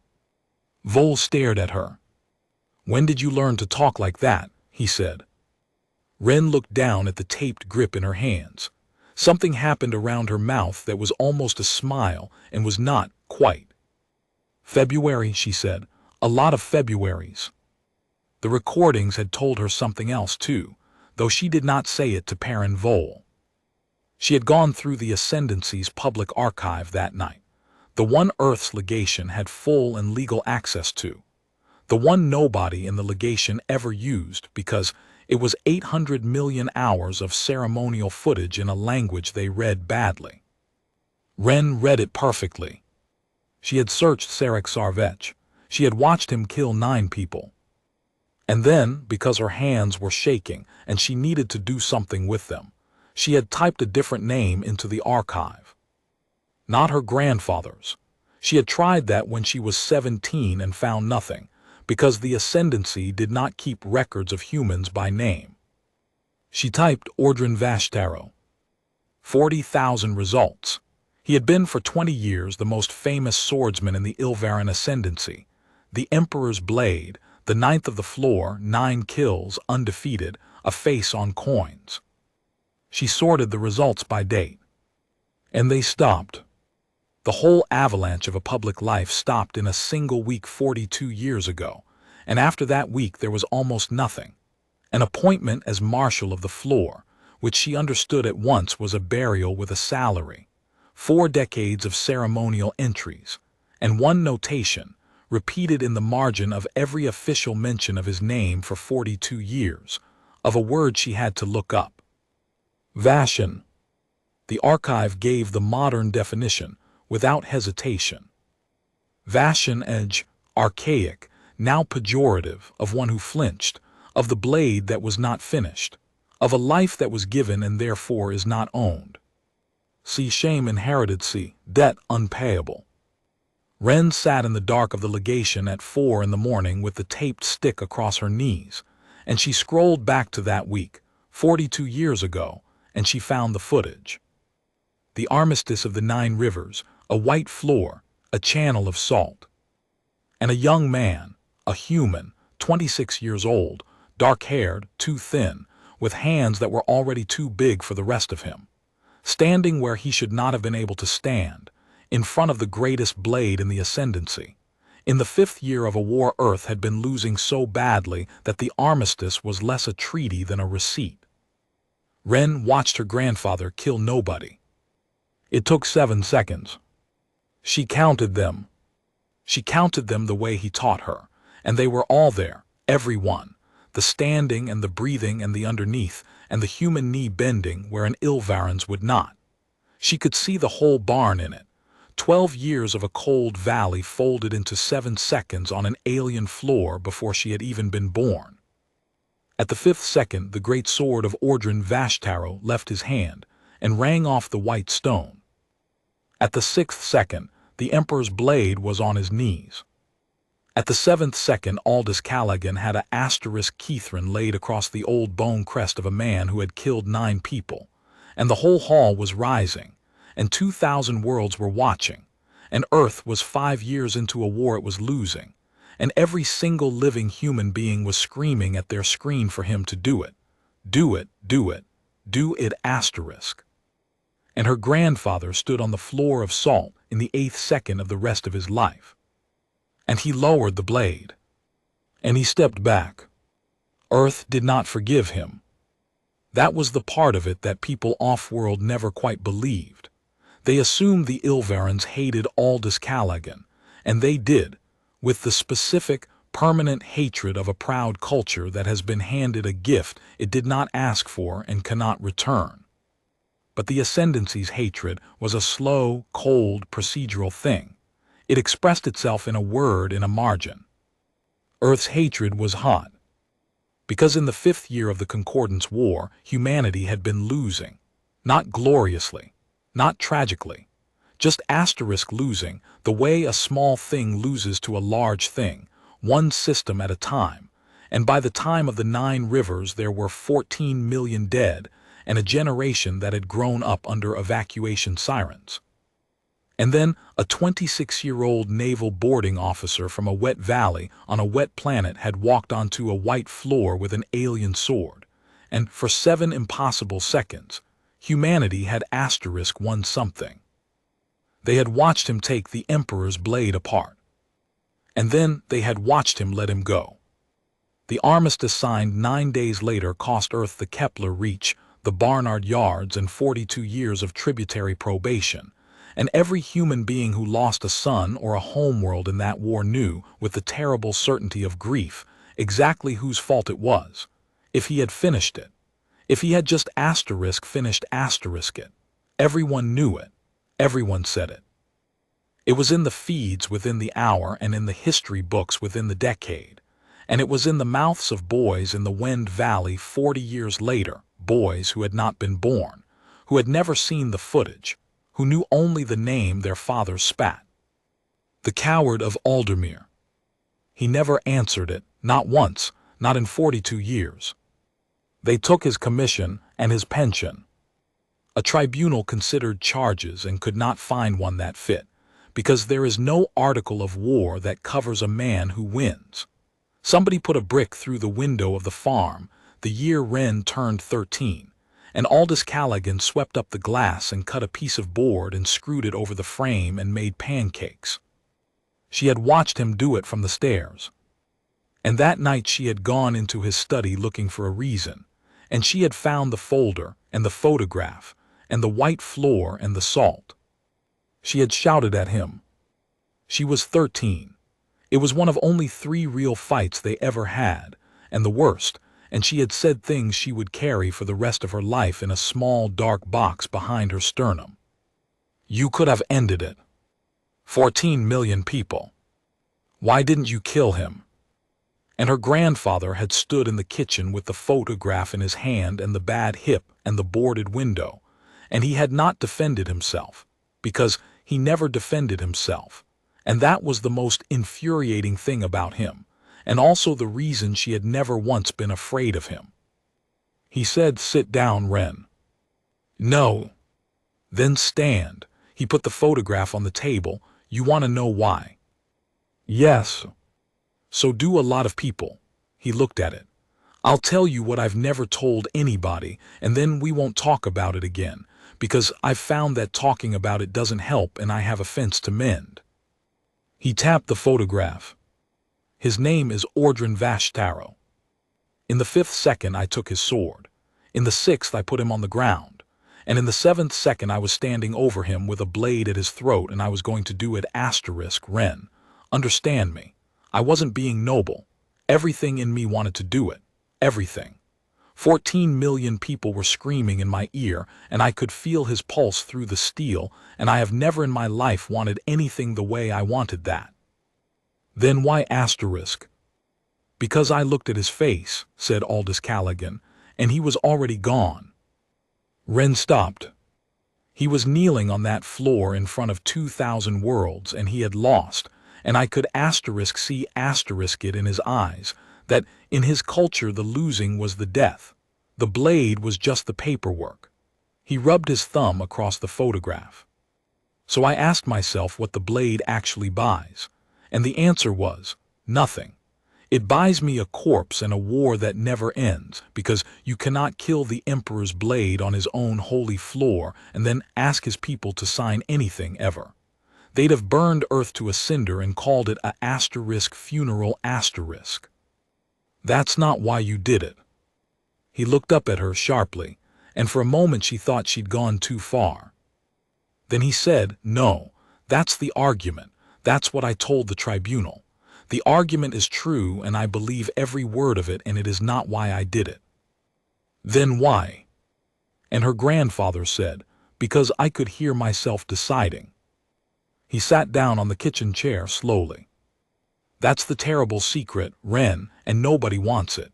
Vole stared at her. "When did you learn to talk like that?" he said. Wren looked down at the taped grip in her hands. Something happened around her mouth that was almost a smile and was not quite. "February," she said. "A lot of Februaries." The recordings had told her something else too, though she did not say it to Perrin Vole. She had gone through the Ascendancy's public archive that night, the one Earth's legation had full and legal access to, the one nobody in the legation ever used because it was 800 million hours of ceremonial footage in a language they read badly. Wren read it perfectly. She had searched Sarek Sarvech. She had watched him kill 9 people. And then, because her hands were shaking and she needed to do something with them, she had typed a different name into the archive. Not her grandfather's. She had tried that when she was 17 and found nothing, because the Ascendancy did not keep records of humans by name. She typed Ordrin Vashtaro. 40,000 results. He had been for 20 years the most famous swordsman in the Ilvaran Ascendancy, the Emperor's Blade, the 9th of the floor, 9 kills, undefeated, a face on coins. She sorted the results by date. And they stopped. The whole avalanche of a public life stopped in a single week 42 years ago, and after that week there was almost nothing. An appointment as marshal of the floor, which she understood at once was a burial with a salary, 4 decades of ceremonial entries, and one notation, repeated in the margin of every official mention of his name for 42 years, of a word she had to look up. Vashon. The archive gave the modern definition, without hesitation. Vashon edge, archaic, now pejorative, of one who flinched, of the blade that was not finished, of a life that was given and therefore is not owned. See shame inherited, see debt unpayable. Wren sat in the dark of the legation at 4 in the morning with the taped stick across her knees, and she scrolled back to that week, 42 years ago, and she found the footage. The armistice of the 9 rivers, a white floor, a channel of salt. And a young man, a human, 26 years old, dark-haired, too thin, with hands that were already too big for the rest of him, standing where he should not have been able to stand, in front of the greatest blade in the Ascendancy, in the 5th year of a war Earth had been losing so badly that the armistice was less a treaty than a receipt. Wren watched her grandfather kill nobody. It took 7 seconds. She counted them. She counted them the way he taught her, and they were all there, every one, the standing and the breathing and the underneath, and the human knee bending where an Ilvaran's would not. She could see the whole barn in it. 12 years of a cold valley folded into 7 seconds on an alien floor before she had even been born. At the 5th second, the great sword of Ordrin Vashtaro left his hand and rang off the white stone. At the 6th second, the Emperor's blade was on his knees. At the 7th second, Aldous Callaghan had a asterisk Keithran laid across the old bone crest of a man who had killed 9 people, and the whole hall was rising, and 2,000 worlds were watching, and Earth was 5 years into a war it was losing, and every single living human being was screaming at their screen for him to do it. Do it, do it, do it asterisk. And her grandfather stood on the floor of salt in the 8th second of the rest of his life. And he lowered the blade. And he stepped back. Earth did not forgive him. That was the part of it that people off-world never quite believed. They assumed the Ilvarans hated Aldous Callaghan, and they did, with the specific, permanent hatred of a proud culture that has been handed a gift it did not ask for and cannot return. But the Ascendancy's hatred was a slow, cold, procedural thing. It expressed itself in a word in a margin. Earth's hatred was hot. Because in the 5th year of the Concordance War, humanity had been losing. Not gloriously, not tragically, just asterisk losing, the way a small thing loses to a large thing, one system at a time, and by the time of the 9 rivers there were 14 million dead, and a generation that had grown up under evacuation sirens. And then a 26-year-old naval boarding officer from a wet valley on a wet planet had walked onto a white floor with an alien sword, and for 7 impossible seconds, humanity had asterisk won something. They had watched him take the Emperor's blade apart. And then they had watched him let him go. The armistice signed 9 days later cost Earth the Kepler Reach, the Barnard Yards, and 42 years of tributary probation, and every human being who lost a son or a homeworld in that war knew, with the terrible certainty of grief, exactly whose fault it was, if he had finished it. If he had just asterisk finished asterisk it. Everyone knew it. Everyone said it. It was in the feeds within the hour and in the history books within the decade. And it was in the mouths of boys in the Wend Valley 40 years later, boys who had not been born, who had never seen the footage, who knew only the name their fathers spat. The Coward of Aldermere. He never answered it, not once, not in 42 years. They took his commission and his pension. A tribunal considered charges and could not find one that fit, because there is no article of war that covers a man who wins. Somebody put a brick through the window of the farm the year Wren turned 13, and Aldous Callaghan swept up the glass and cut a piece of board and screwed it over the frame and made pancakes. She had watched him do it from the stairs. And that night she had gone into his study looking for a reason, and she had found the folder and the photograph and the white floor and the salt. She had shouted at him. She was 13. It was one of only 3 real fights they ever had, and the worst, and she had said things she would carry for the rest of her life in a small, dark box behind her sternum. You could have ended it. 14 million people. Why didn't you kill him? And her grandfather had stood in the kitchen with the photograph in his hand and the bad hip and the boarded window, and he had not defended himself, because he never defended himself, and that was the most infuriating thing about him, and also the reason she had never once been afraid of him. He said, "Sit down, Wren." "No." "Then stand." He put the photograph on the table. "You want to know why?" "Yes." "So do a lot of people." He looked at it. "I'll tell you what I've never told anybody, and then we won't talk about it again, because I've found that talking about it doesn't help and I have a fence to mend." He tapped the photograph. "His name is Ordrin Vashtaro." In the 5th second I took his sword. In the 6th I put him on the ground. And in the 7th second I was standing over him with a blade at his throat, and I was going to do it Wren. Understand me. I wasn't being noble. Everything in me wanted to do it. Everything. 14 million people were screaming in my ear, and I could feel his pulse through the steel, and I have never in my life wanted anything the way I wanted that. "Then why asterisk?" "Because I looked at his face," said Aldous Callaghan, "and he was already gone." Wren stopped. He was kneeling on that floor in front of 2,000 worlds, and he had lost, and I could see it in his eyes, that in his culture the losing was the death. The blade was just the paperwork. He rubbed his thumb across the photograph. So I asked myself what the blade actually buys, and the answer was, nothing. It buys me a corpse and a war that never ends, because you cannot kill the emperor's blade on his own holy floor and then ask his people to sign anything ever. They'd have burned Earth to a cinder and called it a funeral asterisk. That's not why you did it. He looked up at her sharply, and for a moment she thought she'd gone too far. Then he said, "No, that's the argument. That's what I told the tribunal. The argument is true, and I believe every word of it, and it is not why I did it." "Then why?" And her grandfather said, "Because I could hear myself deciding." He sat down on the kitchen chair slowly. "That's the terrible secret, Wren, and nobody wants it.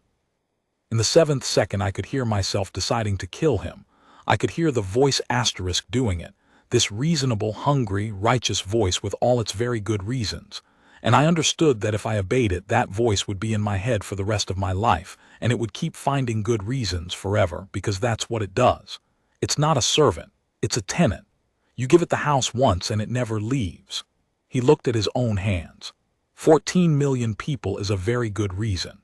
In the 7th second I could hear myself deciding to kill him. I could hear the voice asterisk doing it, this reasonable, hungry, righteous voice with all its very good reasons. And I understood that if I obeyed it, that voice would be in my head for the rest of my life, and it would keep finding good reasons forever, because that's what it does. It's not a servant, it's a tenant. You give it the house once and it never leaves." He looked at his own hands. 14 million people is a very good reason.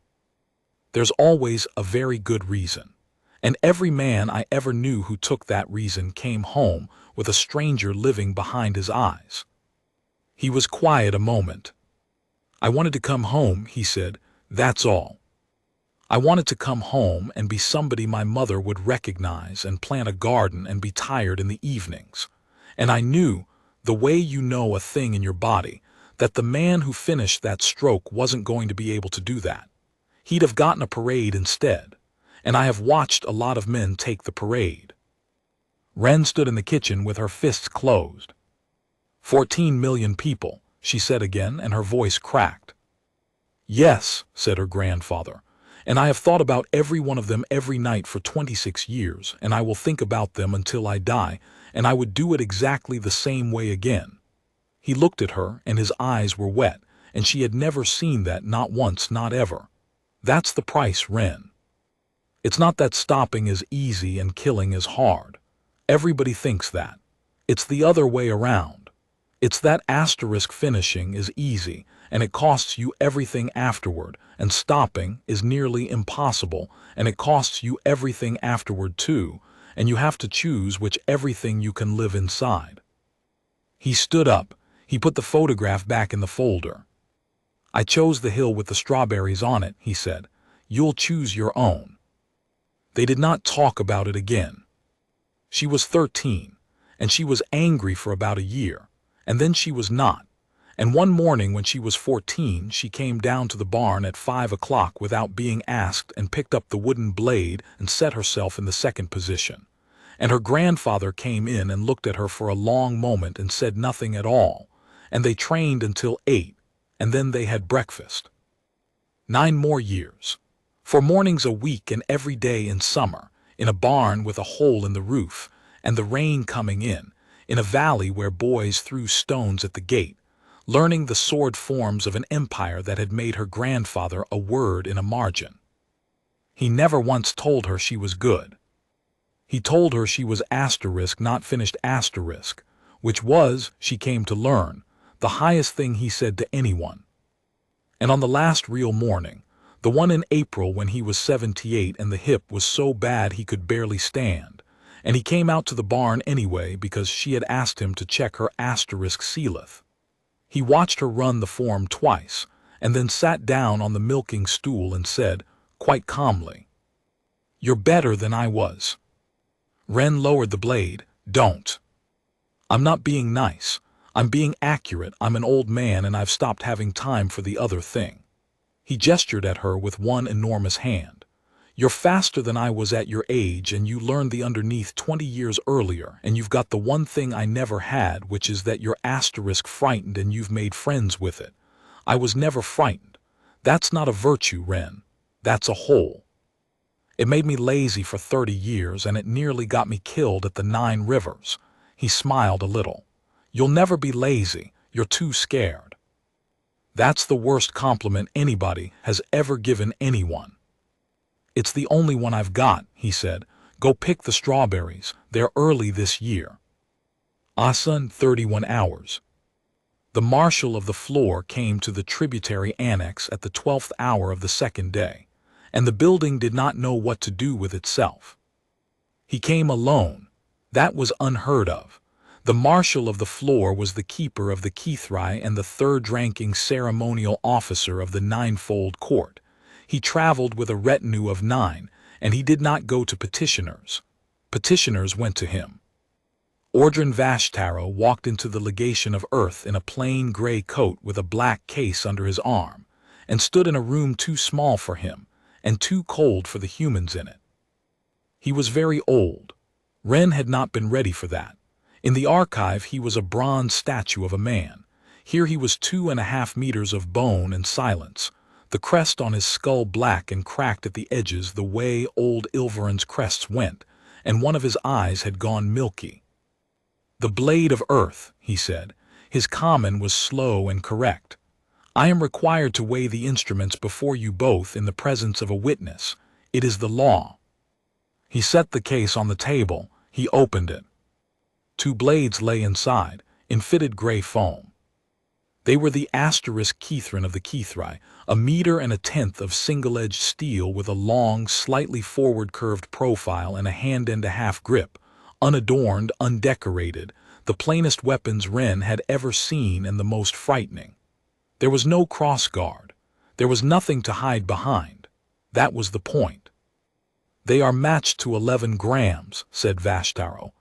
There's always a very good reason. And every man I ever knew who took that reason came home with a stranger living behind his eyes. He was quiet a moment. "I wanted to come home," he said, "that's all. I wanted to come home and be somebody my mother would recognize and plant a garden and be tired in the evenings. And I knew, the way you know a thing in your body, that the man who finished that stroke wasn't going to be able to do that. He'd have gotten a parade instead, and I have watched a lot of men take the parade." Wren stood in the kitchen with her fists closed. 14 million people, she said again, and her voice cracked. "Yes," said her grandfather, "and I have thought about every one of them every night for 26 years, and I will think about them until I die, and I would do it exactly the same way again." He looked at her, and his eyes were wet, and she had never seen that, not once, not ever. "That's the price, Wren. It's not that stopping is easy and killing is hard. Everybody thinks that. It's the other way around. It's that asterisk finishing is easy, and it costs you everything afterward, and stopping is nearly impossible, and it costs you everything afterward too, and you have to choose which everything you can live inside." He stood up. He put the photograph back in the folder. "I chose the hill with the strawberries on it," he said. "You'll choose your own." They did not talk about it again. She was 13, and she was angry for about a year, and then she was not, And one morning when she was 14, she came down to the barn at 5 o'clock without being asked and picked up the wooden blade and set herself in the second position. And her grandfather came in and looked at her for a long moment and said nothing at all, and they trained until 8, and then they had breakfast. 9 more years. 4 mornings a week and every day in summer, in a barn with a hole in the roof, and the rain coming in a valley where boys threw stones at the gate, learning the sword forms of an empire that had made her grandfather a word in a margin. He never once told her she was good. He told her she was asterisk not finished asterisk, which was, she came to learn, the highest thing he said to anyone. And on the last real morning, the one in April when he was 78 and the hip was so bad he could barely stand, and he came out to the barn anyway because she had asked him to check her asterisk sealeth. He watched her run the form twice, and then sat down on the milking stool and said, quite calmly, "You're better than I was." Wren lowered the blade. "Don't. I'm not being nice. I'm being accurate. I'm an old man and I've stopped having time for the other thing." He gestured at her with one enormous hand. "You're faster than I was at your age, and you learned the underneath 20 years earlier, and you've got the one thing I never had, which is that you're asterisk frightened and you've made friends with it. I was never frightened. That's not a virtue, Wren. That's a hole. It made me lazy for 30 years, and it nearly got me killed at the 9 Rivers." He smiled a little. "You'll never be lazy. You're too scared." "That's the worst compliment anybody has ever given anyone." "It's the only one I've got," he said. "Go pick the strawberries. They're early this year." Son, 31 hours. The marshal of the floor came to the tributary annex at the 12th hour of the second day, and the building did not know what to do with itself. He came alone. That was unheard of. The marshal of the floor was the keeper of the Kithrai and the third-ranking ceremonial officer of the ninefold court. He traveled with a retinue of 9, and he did not go to petitioners. Petitioners went to him. Ordrin Vashtaro walked into the legation of earth in a plain gray coat with a black case under his arm, and stood in a room too small for him, and too cold for the humans in it. He was very old. Wren had not been ready for that. In the archive he was a bronze statue of a man. Here he was 2.5 meters of bone and silence, the crest on his skull black and cracked at the edges the way old Ilvaran's crests went, and one of his eyes had gone milky. "The blade of earth," he said. His comment was slow and correct. "I am required to weigh the instruments before you both in the presence of a witness. It is the law." He set the case on the table. He opened it. 2 blades lay inside, in fitted gray foam. They were the asterisk Kithrin of the Kithrai, 1.1 meters of single-edged steel with a long, slightly forward-curved profile and a hand-and-a-half grip, unadorned, undecorated, the plainest weapons Wren had ever seen and the most frightening. There was no cross-guard. There was nothing to hide behind. That was the point. "They are matched to 11 grams, said Vashtaro.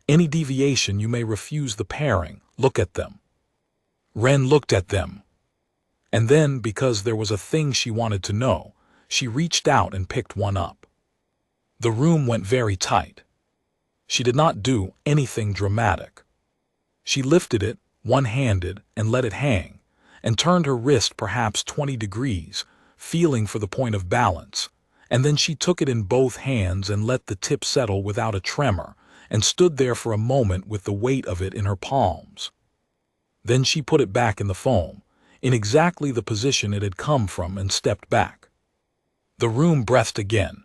"Any deviation you may refuse the pairing. Look at them." Wren looked at them. And then, because there was a thing she wanted to know, she reached out and picked one up. The room went very tight. She did not do anything dramatic. She lifted it, one-handed, and let it hang, and turned her wrist perhaps 20 degrees, feeling for the point of balance, and then she took it in both hands and let the tip settle without a tremor, and stood there for a moment with the weight of it in her palms. Then she put it back in the foam, in exactly the position it had come from, and stepped back. The room breathed again.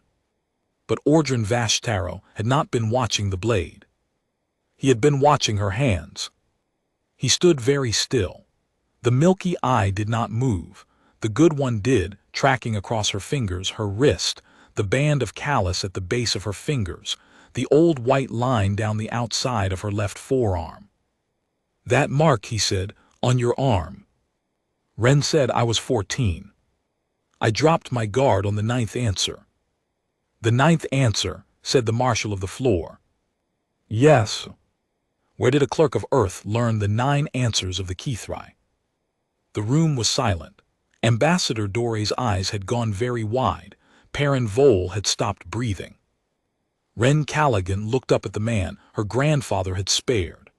But Ordrin Vashtaro had not been watching the blade. He had been watching her hands. He stood very still. The milky eye did not move. The good one did, tracking across her fingers, her wrist, the band of callus at the base of her fingers, the old white line down the outside of her left forearm. "That mark," he said, "on your arm." Wren said, "I was 14. I dropped my guard on the 9th answer." "The 9th answer," said the marshal of the floor. "Yes." "Where did a clerk of earth learn the 9 answers of the Kithrai?" The room was silent. Ambassador Dore's eyes had gone very wide. Perrin Vole had stopped breathing. Wren Callaghan looked up at the man her grandfather had spared.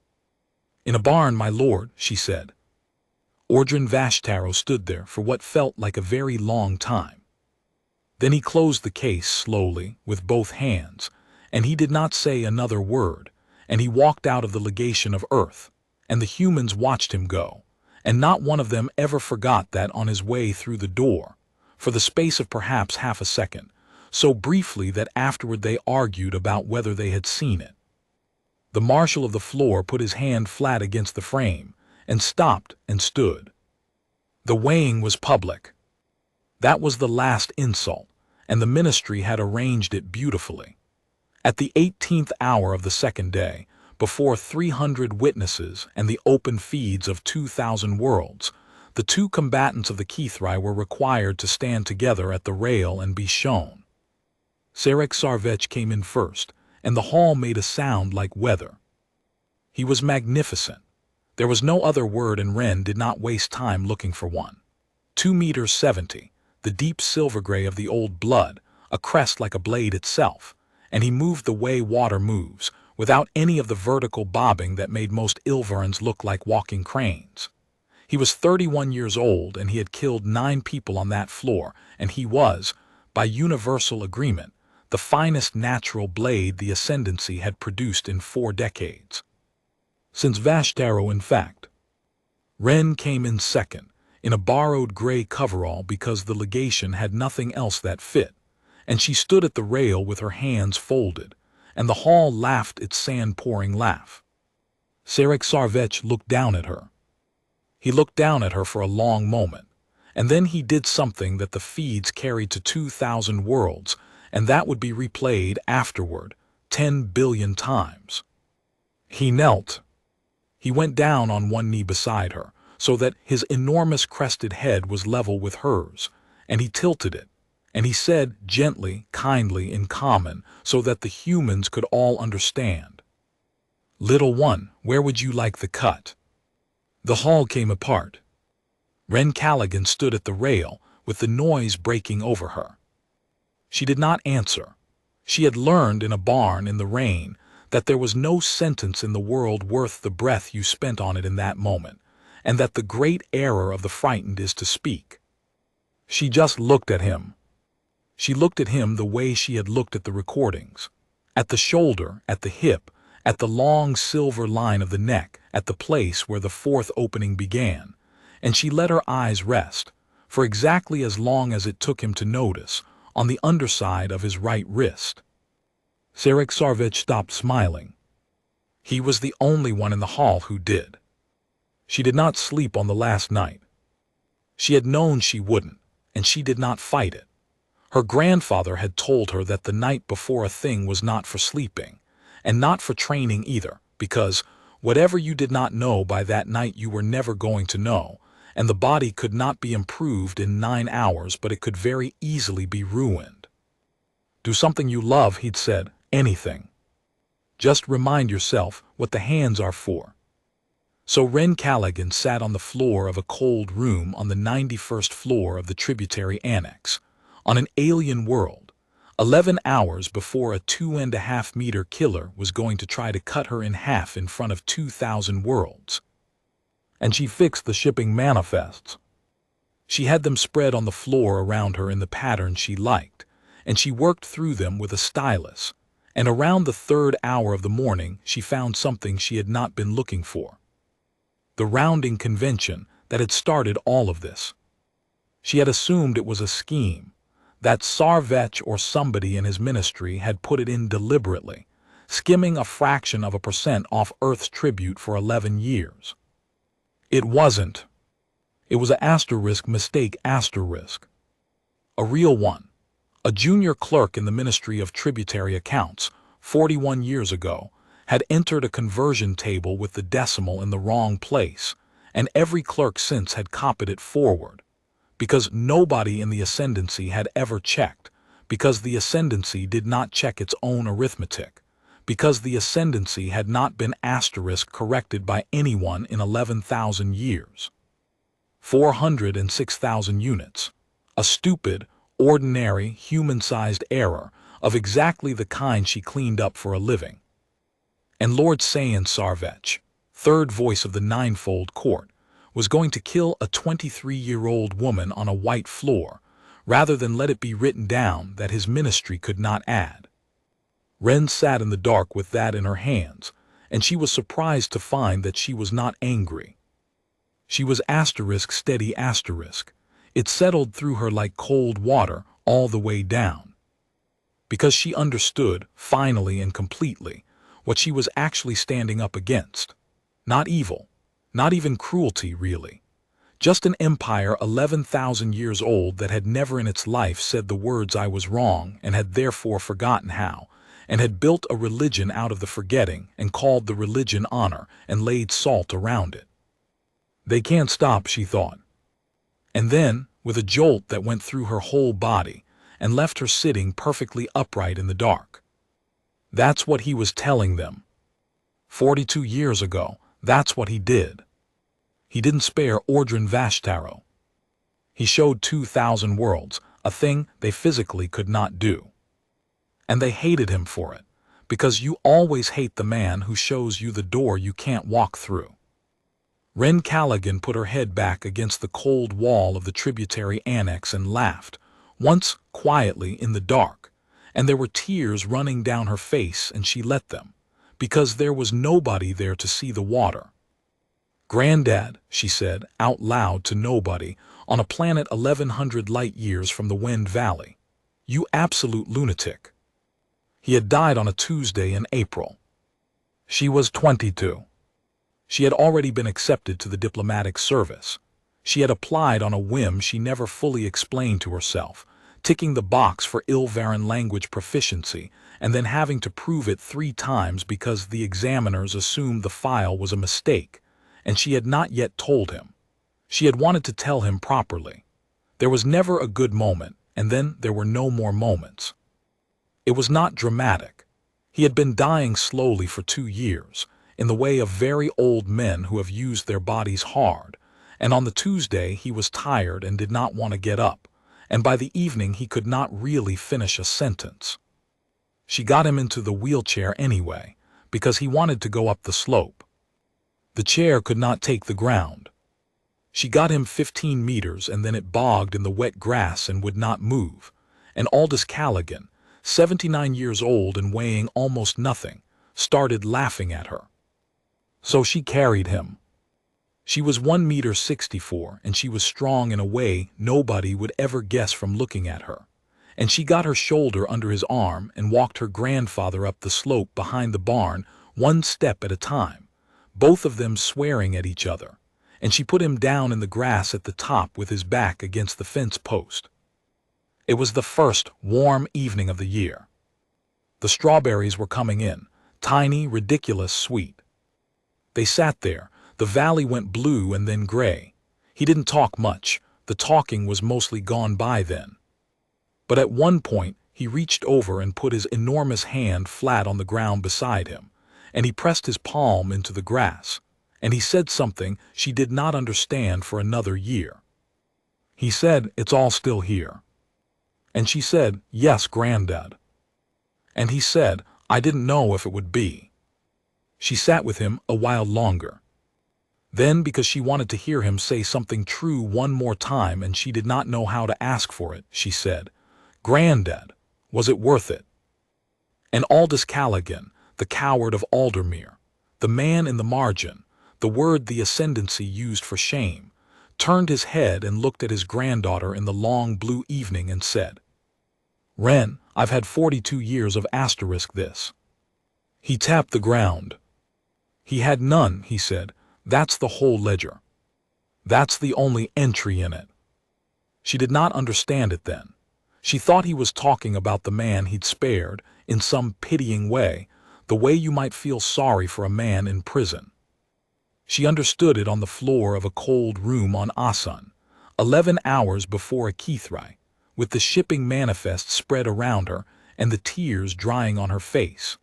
"In a barn, my lord," she said. Ordrin Vashtaro stood there for what felt like a very long time. Then he closed the case slowly with both hands, and he did not say another word, and he walked out of the legation of Earth, and the humans watched him go, and not one of them ever forgot that on his way through the door, for the space of perhaps half a second, so briefly that afterward they argued about whether they had seen it. The marshal of the floor put his hand flat against the frame, and stopped and stood. The weighing was public. That was the last insult, and the ministry had arranged it beautifully. At the 18th hour of the second day, before 300 witnesses and the open feeds of 2,000 worlds, the two combatants of the Kithrai were required to stand together at the rail and be shown. Sarek Sarvech came in first, and the hall made a sound like weather. He was magnificent. There was no other word, and Wren did not waste time looking for one. 2 meters 70, the deep silver gray of the old blood, a crest like a blade itself, and he moved the way water moves, without any of the vertical bobbing that made most Ilvarans look like walking cranes. He was 31 years old, and he had killed 9 people on that floor, and he was, by universal agreement, the finest natural blade the Ascendancy had produced in 4 decades. Since Vashtaro, in fact. Wren came in second, in a borrowed gray coverall because the legation had nothing else that fit, and she stood at the rail with her hands folded, and the hall laughed its sand-pouring laugh. Sarek Sarvech looked down at her. He looked down at her for a long moment, and then he did something that the feeds carried to 2,000 worlds, and that would be replayed afterward 10 billion times. He knelt. He went down on one knee beside her, so that his enormous crested head was level with hers, and he tilted it, and he said gently, kindly, in common, so that the humans could all understand, "Little one, where would you like the cut?" The hall came apart. Wren Callaghan stood at the rail, with the noise breaking over her. She did not answer. She had learned in a barn in the rain that there was no sentence in the world worth the breath you spent on it in that moment, and that the great error of the frightened is to speak. She just looked at him. She looked at him the way she had looked at the recordings, at the shoulder, at the hip, at the long silver line of the neck, at the place where the 4th opening began, and she let her eyes rest, for exactly as long as it took him to notice, on the underside of his right wrist. Sarek Sarvech stopped smiling. He was the only one in the hall who did. She did not sleep on the last night. She had known she wouldn't, and she did not fight it. Her grandfather had told her that the night before a thing was not for sleeping, and not for training either, because whatever you did not know by that night you were never going to know, and the body could not be improved in 9 hours, but it could very easily be ruined. Do something you love, he'd said, anything. Just remind yourself what the hands are for. So Wren Callaghan sat on the floor of a cold room on the 91st floor of the Tributary Annex, on an alien world, 11 hours before a 2.5-meter killer was going to try to cut her in half in front of 2,000 worlds. And she fixed the shipping manifests. She had them spread on the floor around her in the pattern she liked, and she worked through them with a stylus, and around the 3rd hour of the morning she found something she had not been looking for. The rounding convention that had started all of this. She had assumed it was a scheme, that Sarvech or somebody in his ministry had put it in deliberately, skimming a fraction of a % off Earth's tribute for 11 years. It wasn't. It was a asterisk mistake asterisk. A real one. A junior clerk in the Ministry of Tributary Accounts, 41 years ago, had entered a conversion table with the decimal in the wrong place, and every clerk since had copied it forward, because nobody in the Ascendancy had ever checked, because the Ascendancy did not check its own arithmetic, because the Ascendancy had not been asterisk corrected by anyone in 11,000 years. 406,000 units. A stupid, ordinary, human-sized error of exactly the kind she cleaned up for a living. And Lord Sayan Sarvech, third voice of the ninefold court, was going to kill a 23-year-old woman on a white floor, rather than let it be written down that his ministry could not add. Wren sat in the dark with that in her hands, and she was surprised to find that she was not angry. She was steady. It settled through her like cold water all the way down. Because she understood, finally and completely, what she was actually standing up against. Not evil, not even cruelty, really. Just an empire 11,000 years old that had never in its life said the words "I was wrong" and had therefore forgotten how, and had built a religion out of the forgetting and called the religion honor and laid salt around it. They can't stop, she thought. And then, with a jolt that went through her whole body and left her sitting perfectly upright in the dark. That's what he was telling them. 42 years ago, that's what he did. He didn't spare Ordrin Vashtaro. He showed 2,000 worlds, a thing they physically could not do. And they hated him for it, because you always hate the man who shows you the door you can't walk through. Wren Callaghan put her head back against the cold wall of the tributary annex and laughed, once quietly in the dark, and there were tears running down her face, and she let them, because there was nobody there to see the water. "Granddad," she said, out loud to nobody, on a planet 1,100 light-years from the Wind Valley. "You absolute lunatic." He had died on a Tuesday in April. She was 22. She had already been accepted to the diplomatic service. She had applied on a whim she never fully explained to herself, ticking the box for Ilvaran language proficiency and then having to prove it 3 times because the examiners assumed the file was a mistake, and she had not yet told him. She had wanted to tell him properly. There was never a good moment, and then there were no more moments. It was not dramatic. He had been dying slowly for 2 years, in the way of very old men who have used their bodies hard, and on the Tuesday he was tired and did not want to get up, and by the evening he could not really finish a sentence. She got him into the wheelchair anyway, because he wanted to go up the slope. The chair could not take the ground. She got him 15 meters and then it bogged in the wet grass and would not move, and Aldous Callaghan, 79 years old and weighing almost nothing, started laughing at her. So she carried him. She was 1.64 meters and she was strong in a way nobody would ever guess from looking at her, and she got her shoulder under his arm and walked her grandfather up the slope behind the barn 1 step at a time, both of them swearing at each other, and she put him down in the grass at the top with his back against the fence post. It was the first warm evening of the year. The strawberries were coming in, tiny, ridiculous sweet. They sat there. The valley went blue and then gray. He didn't talk much. The talking was mostly gone by then. But at one point, he reached over and put his enormous hand flat on the ground beside him, and he pressed his palm into the grass, and he said something she did not understand for another year. He said, "It's all still here." And she said, "Yes, Granddad." And he said, "I didn't know if it would be." She sat with him a while longer. Then, because she wanted to hear him say something true one more time and she did not know how to ask for it, she said, "Granddad, was it worth it?" And Aldous Callaghan, the Coward of Aldermere, the man in the margin, the word the Ascendancy used for shame, turned his head and looked at his granddaughter in the long blue evening and said, "Wren, I've had 42 years of this." He tapped the ground. He had none, he said. That's the whole ledger. That's the only entry in it. She did not understand it then. She thought he was talking about the man he'd spared in some pitying way, the way you might feel sorry for a man in prison. She understood it on the floor of a cold room on Asan, 11 hours before a Kithrai, with the shipping manifest spread around her and the tears drying on her face.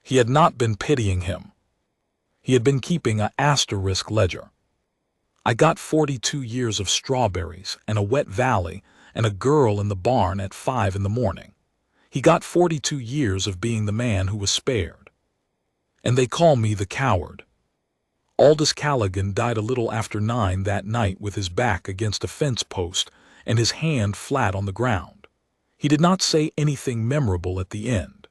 He had not been pitying him. He had been keeping a ** ledger. I got 42 years of strawberries and a wet valley and a girl in the barn at 5 in the morning. He got 42 years of being the man who was spared. And they call me the coward. Aldous Callaghan died a little after 9 that night with his back against a fence post and his hand flat on the ground. He did not say anything memorable at the end.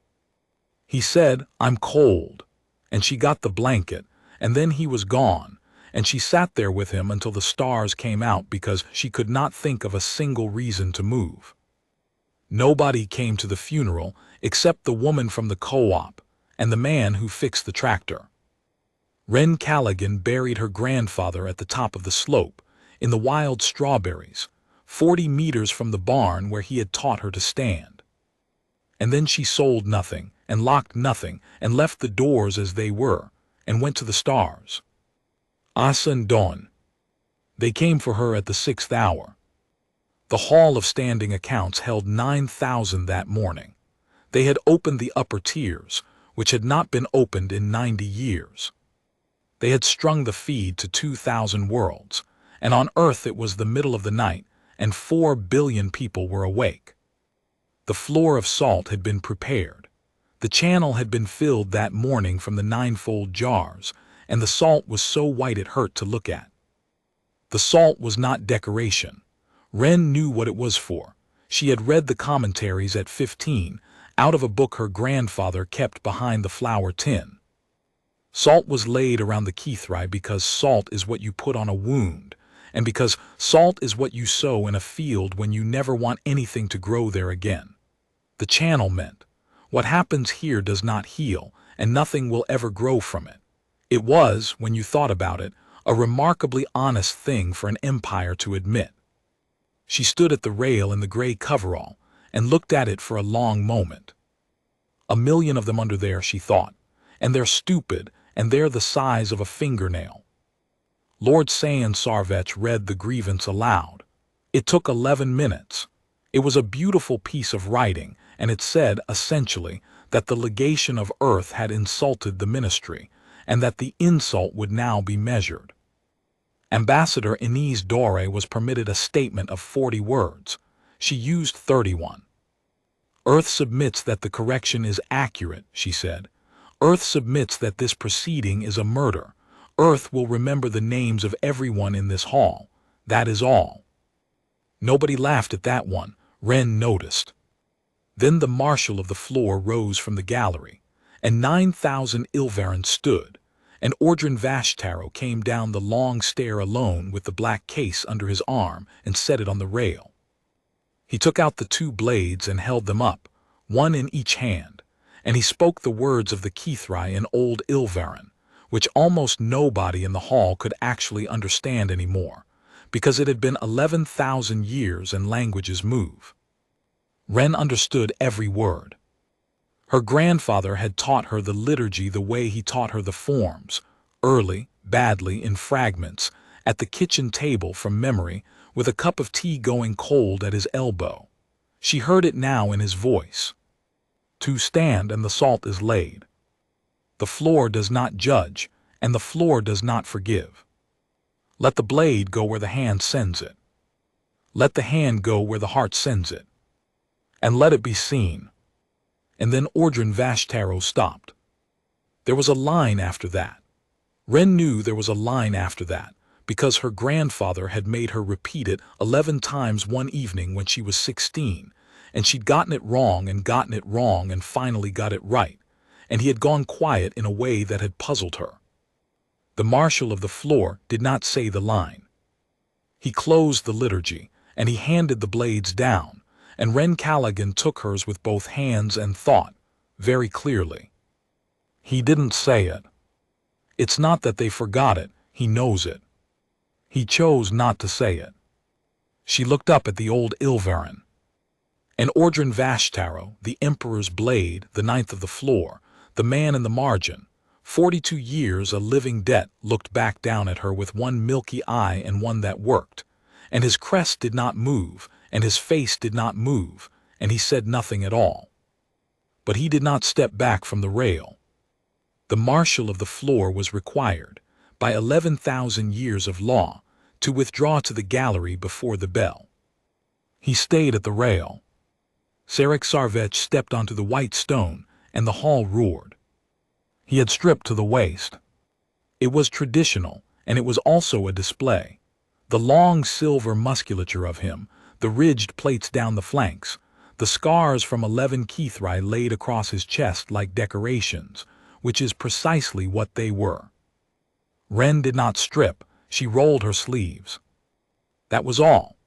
He said, "I'm cold," and she got the blanket, and then he was gone, and she sat there with him until the stars came out because she could not think of a single reason to move. Nobody came to the funeral except the woman from the co-op and the man who fixed the tractor. Wren Callaghan buried her grandfather at the top of the slope, in the wild strawberries, 40 meters from the barn where he had taught her to stand. And then she sold nothing, and locked nothing, and left the doors as they were, and went to the stars. Ascendancy. They came for her at the 6th hour. The Hall of Standing Accounts held 9,000 that morning. They had opened the upper tiers, which had not been opened in 90 years. They had strung the feed to 2,000 worlds, and on Earth it was the middle of the night, and 4 billion people were awake. The floor of salt had been prepared. The channel had been filled that morning from the 9-fold jars, and the salt was so white it hurt to look at. The salt was not decoration. Wren knew what it was for. She had read the commentaries at 15, out of a book her grandfather kept behind the flour tin. Salt was laid around the HFY because salt is what you put on a wound, and because salt is what you sow in a field when you never want anything to grow there again. The channel meant, what happens here does not heal, and nothing will ever grow from it. It was, when you thought about it, a remarkably honest thing for an empire to admit. She stood at the rail in the gray coverall and looked at it for a long moment. A million of them under there, she thought, and they're stupid, and they're the size of a fingernail. Lord Sarvech read the Grievance aloud. It took 11 minutes. It was a beautiful piece of writing, and it said, essentially, that the legation of Earth had insulted the ministry, and that the insult would now be measured. Ambassador Inez Dore was permitted a statement of 40 words. She used 31. Earth submits that the correction is accurate, she said. Earth submits that this proceeding is a murder. Earth will remember the names of everyone in this hall. That is all. Nobody laughed at that one, Wren noticed. Then the marshal of the floor rose from the gallery, and 9,000 Ilvaran stood, and Ordrin Vashtaro came down the long stair alone with the black case under his arm and set it on the rail. He took out the 2 blades and held them up, one in each hand, and he spoke the words of the HFY in Old Ilvaran, which almost nobody in the hall could actually understand anymore, because it had been 11,000 years and languages move. Wren understood every word. Her grandfather had taught her the liturgy the way he taught her the forms, early, badly, in fragments, at the kitchen table from memory, with a cup of tea going cold at his elbow. She heard it now in his voice. To stand and the salt is laid. The floor does not judge, and the floor does not forgive. Let the blade go where the hand sends it. Let the hand go where the heart sends it. And let it be seen. And then Ordrin Vashtaro stopped. There was a line after that. Wren knew there was a line after that, because her grandfather had made her repeat it 11 times one evening when she was 16, and she'd gotten it wrong and finally got it right, and he had gone quiet in a way that had puzzled her. The marshal of the floor did not say the line. He closed the liturgy, and he handed the blades down, and Wren Callaghan took hers with both hands and thought, very clearly. He didn't say it. It's not that they forgot it, he knows it. He chose not to say it. She looked up at the old Ilvaran. And Ordrin Vashtaro, the emperor's blade, the 9th of the floor, the man in the margin, 42 years a living debt, looked back down at her with one milky eye and one that worked, and his crest did not move, and his face did not move, and he said nothing at all. But he did not step back from the rail. The marshal of the floor was required, by 11,000 years of law, to withdraw to the gallery before the bell. He stayed at the rail. Sarek Sarvech stepped onto the white stone, and the hall roared. He had stripped to the waist. It was traditional, and it was also a display. The long silver musculature of him, the ridged plates down the flanks, the scars from 11 Kithrai laid across his chest like decorations, which is precisely what they were. Wren did not strip, she rolled her sleeves. That was all.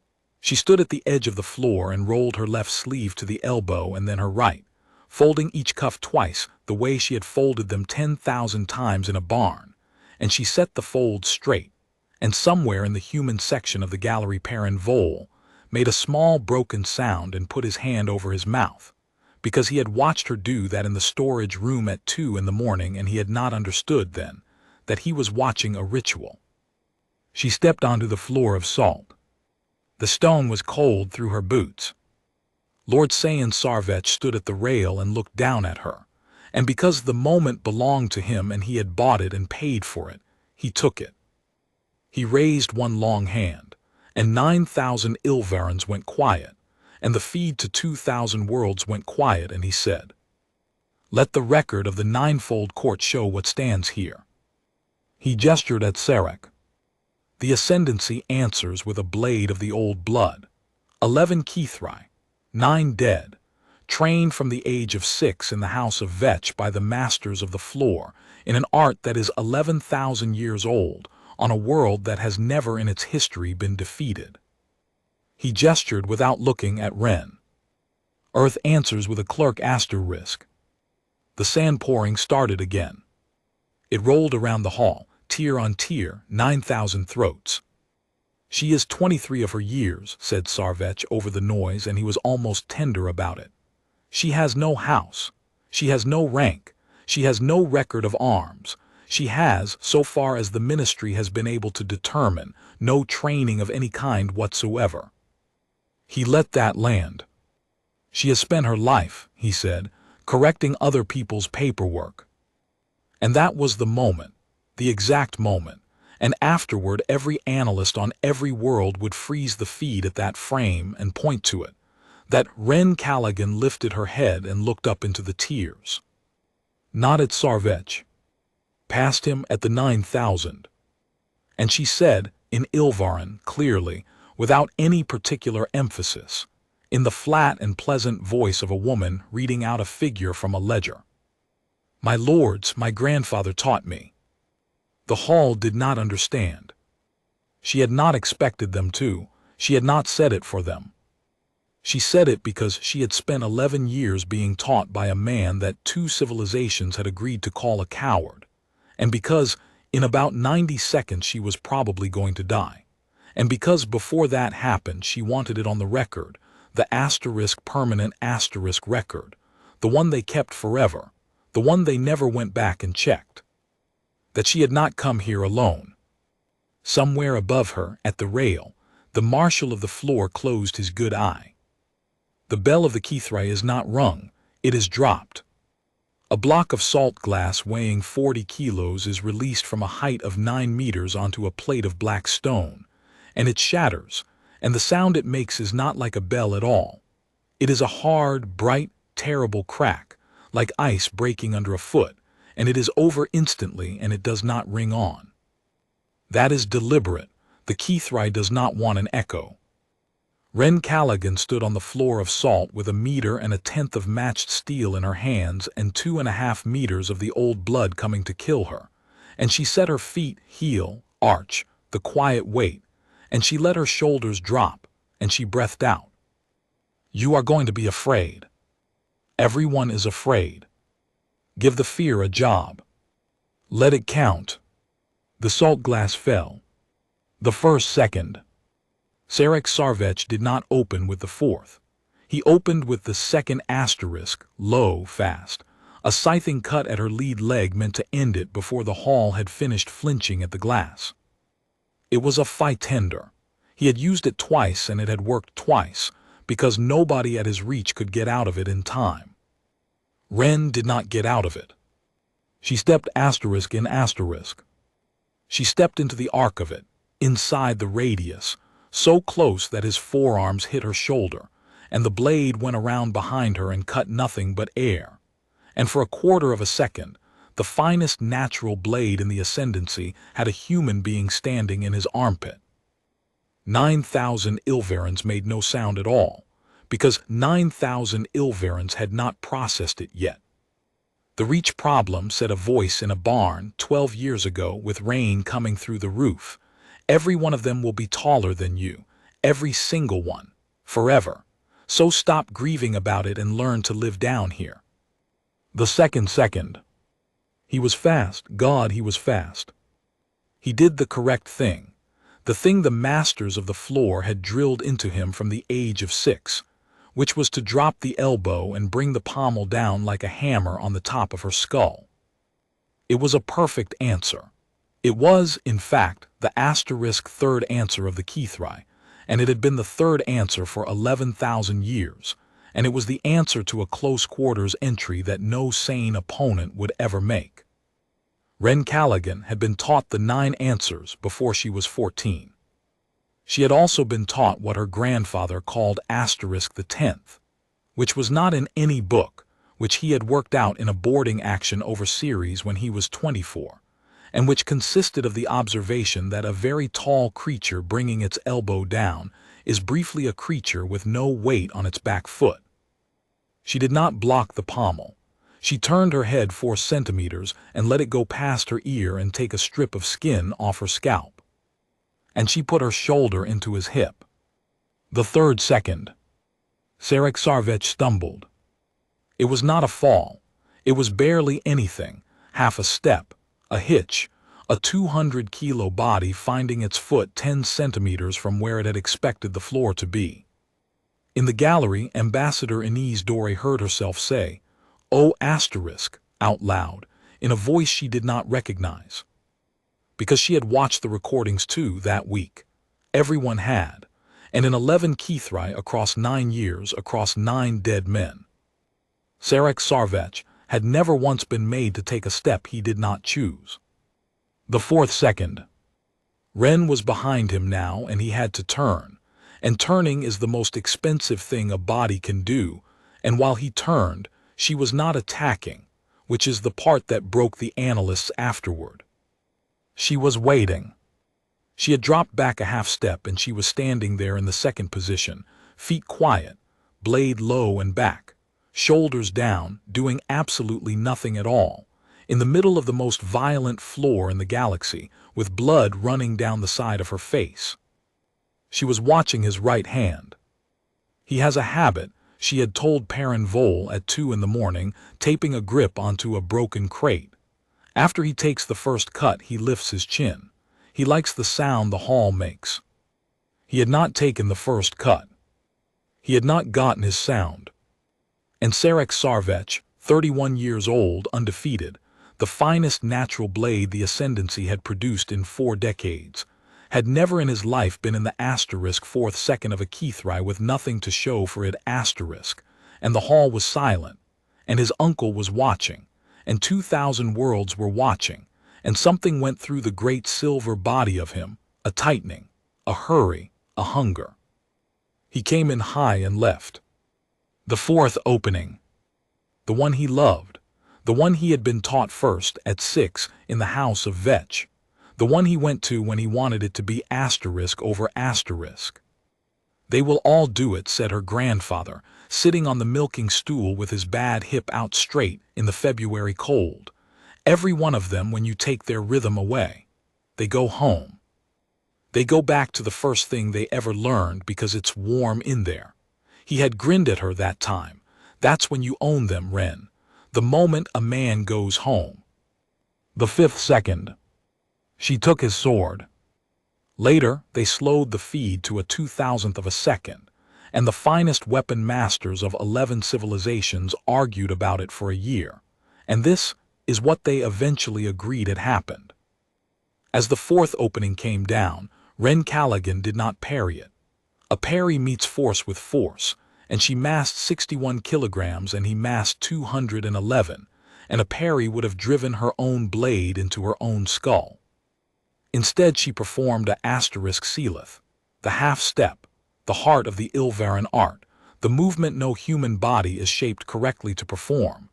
She stood at the edge of the floor and rolled her left sleeve to the elbow and then her right, folding each cuff twice the way she had folded them 10,000 times in a barn, and she set the folds straight, and somewhere in the human section of the gallery Perrin Vole made a small broken sound and put his hand over his mouth, because he had watched her do that in the storage room at 2 in the morning, and he had not understood then that he was watching a ritual. She stepped onto the floor of salt. The stone was cold through her boots. Lord Sayan Sarvech stood at the rail and looked down at her, and because the moment belonged to him and he had bought it and paid for it, he took it. He raised one long hand, and 9,000 Ilvarans went quiet, and the feed to 2,000 worlds went quiet, and he said, "Let the record of the ninefold court show what stands here." He gestured at Sarek. The Ascendancy answers with a blade of the old blood. 11 Kithrai, 9 dead, trained from the age of 6 in the house of Vetch by the masters of the floor, in an art that is 11,000 years old, on a world that has never in its history been defeated. He gestured without looking at Wren. Earth answers with a clerk asterisk. The sand pouring started again. It rolled around the hall, tier on tier, 9,000 throats. "She is 23 of her years," said Sarvech over the noise, and he was almost tender about it. "She has no house. She has no rank. She has no record of arms. She has, so far as the ministry has been able to determine, no training of any kind whatsoever." He let that land. "She has spent her life," he said, "correcting other people's paperwork." And that was the moment, the exact moment, and afterward every analyst on every world would freeze the feed at that frame and point to it, that Wren Callaghan lifted her head and looked up into the tears. Not at Sarvech. Past him at the 9,000. And she said, in Ilvaran, clearly, without any particular emphasis, in the flat and pleasant voice of a woman reading out a figure from a ledger, "My lords, my grandfather taught me." The hall did not understand. She had not expected them to. She had not said it for them. She said it because she had spent 11 years being taught by a man that 2 civilizations had agreed to call a coward, and because in about 90 seconds she was probably going to die, and because before that happened she wanted it on the record, the asterisk permanent asterisk record, the one they kept forever, the one they never went back and checked. That she had not come here alone. Somewhere above her, at the rail, the marshal of the floor closed his good eye. The bell of the Kithrai is not rung, it is dropped. A block of salt glass weighing 40 kilos is released from a height of 9 meters onto a plate of black stone, and it shatters, and the sound it makes is not like a bell at all. It is a hard, bright, terrible crack, like ice breaking under a foot, and it is over instantly, and it does not ring on. That is deliberate. The Kithrai does not want an echo. Wren Callaghan stood on the floor of salt with 1 meter and 1/10 of matched steel in her hands and 2.5 meters of the old blood coming to kill her, and she set her feet, heel, arch, the quiet weight, and she let her shoulders drop, and she breathed out. "You are going to be afraid. Everyone is afraid. Give the fear a job. Let it count." The salt glass fell. The first second. Sarek Sarvech did not open with the fourth. He opened with the second asterisk, low, fast, a scything cut at her lead leg meant to end it before the hall had finished flinching at the glass. It was a fight tender. He had used it twice and it had worked twice, because nobody at his reach could get out of it in time. Wren did not get out of it. She stepped asterisk in asterisk. She stepped into the arc of it, inside the radius, so close that his forearms hit her shoulder, and the blade went around behind her and cut nothing but air. And for a quarter of a second, the finest natural blade in the Ascendancy had a human being standing in his armpit. 9,000 Ilvarans made no sound at all, because 9,000 Ilvarans had not processed it yet. "The reach problem," said a voice in a barn 12 years ago with rain coming through the roof. "Every one of them will be taller than you, every single one, forever. So stop grieving about it and learn to live down here." The second. He was fast. God, he was fast. He did the correct thing, the thing the masters of the floor had drilled into him from the age of 6, which was to drop the elbow and bring the pommel down like a hammer on the top of her skull. It was a perfect answer. It was, in fact, the third answer of the Kithri, and it had been the third answer for 11,000 years, and it was the answer to a close-quarters entry that no sane opponent would ever make. Wren Callaghan had been taught the 9 answers before she was 14. She had also been taught what her grandfather called the 10th, which was not in any book, which he had worked out in a boarding action over series when he was 24, and which consisted of the observation that a very tall creature bringing its elbow down is briefly a creature with no weight on its back foot. She did not block the pommel. She turned her head 4 centimeters and let it go past her ear and take a strip of skin off her scalp. And she put her shoulder into his hip. The second. Sarek Sarvech stumbled. It was not a fall. It was barely anything, half a step, a hitch, a 200-kilo body finding its foot 10 centimeters from where it had expected the floor to be. In the gallery, Ambassador Inez Dore heard herself say, "Oh, asterisk," out loud, in a voice she did not recognize. Because she had watched the recordings too that week. Everyone had, and in 11 Kithri across 9 years, across 9 dead men. Sarek Sarvech had never once been made to take a step he did not choose. The second. Wren was behind him now, and he had to turn, and turning is the most expensive thing a body can do, and while he turned, she was not attacking, which is the part that broke the analysts afterward. She was waiting. She had dropped back a half step and she was standing there in the second position, feet quiet, blade low and back, shoulders down, doing absolutely nothing at all, in the middle of the most violent floor in the galaxy, with blood running down the side of her face. She was watching his right hand. He has a habit, she had told Perrin Vole at 2 in the morning, taping a grip onto a broken crate. After he takes the first cut, he lifts his chin. He likes the sound the hall makes. He had not taken the first cut. He had not gotten his sound. And Sarek Sarvech, 31 years old, undefeated, the finest natural blade the Ascendancy had produced in 4 decades, had never in his life been in the 4th second of a Kithri with nothing to show for it and the hall was silent, and his uncle was watching, and 2,000 worlds were watching, and something went through the great silver body of him, a tightening, a hurry, a hunger. He came in high and left. The 4th opening. The one he loved, the one he had been taught first at 6 in the house of Vetch, the one he went to when he wanted it to be over asterisk. "They will all do it," said her grandfather, sitting on the milking stool with his bad hip out straight in the February cold. "Every one of them when you take their rhythm away. They go home. They go back to the first thing they ever learned because it's warm in there." He had grinned at her that time. "That's when you own them, Wren. The moment a man goes home." The 5th second. She took his sword. Later, they slowed the feed to a 2,000th of a second, and the finest weapon masters of 11 civilizations argued about it for a year, and this is what they eventually agreed had happened. As the 4th opening came down, Wren Callaghan did not parry it. A parry meets force with force, and she massed 61 kilograms and he massed 211, and a parry would have driven her own blade into her own skull. Instead, she performed a asterisk sealeth, the half-step, the heart of the Ilvaran art, the movement no human body is shaped correctly to perform,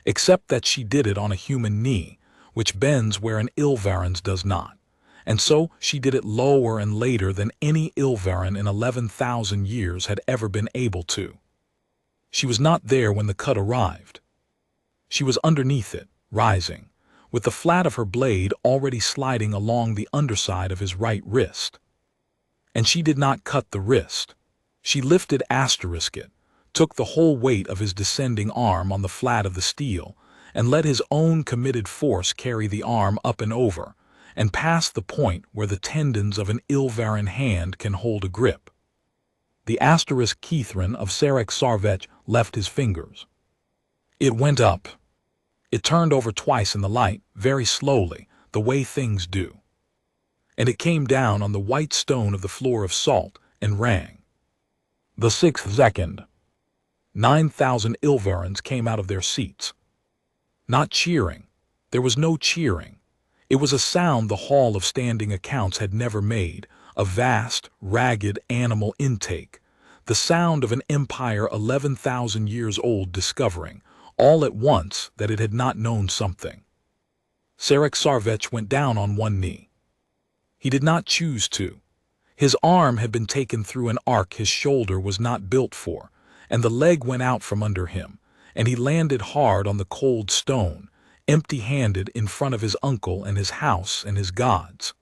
except that she did it on a human knee, which bends where an Ilvaran's does not, and so she did it lower and later than any Ilvaran in 11,000 years had ever been able to. She was not there when the cut arrived. She was underneath it, rising, with the flat of her blade already sliding along the underside of his right wrist. And she did not cut the wrist. She lifted asterisk it, took the whole weight of his descending arm on the flat of the steel, and let his own committed force carry the arm up and over, and past the point where the tendons of an Ilvaran hand can hold a grip. The asterisk Kithrin of Sarek Sarvech left his fingers. It went up. It turned over twice in the light, very slowly, the way things do. And it came down on the white stone of the floor of salt and rang. The 6th second. 9,000 Ilvarans came out of their seats. Not cheering. There was no cheering. It was a sound the Hall of Standing Accounts had never made, a vast, ragged animal intake, the sound of an empire 11,000 years old discovering, all at once, that it had not known something. Sarek Sarvech went down on one knee. He did not choose to. His arm had been taken through an arc his shoulder was not built for, and the leg went out from under him, and he landed hard on the cold stone, empty-handed in front of his uncle and his house and his gods.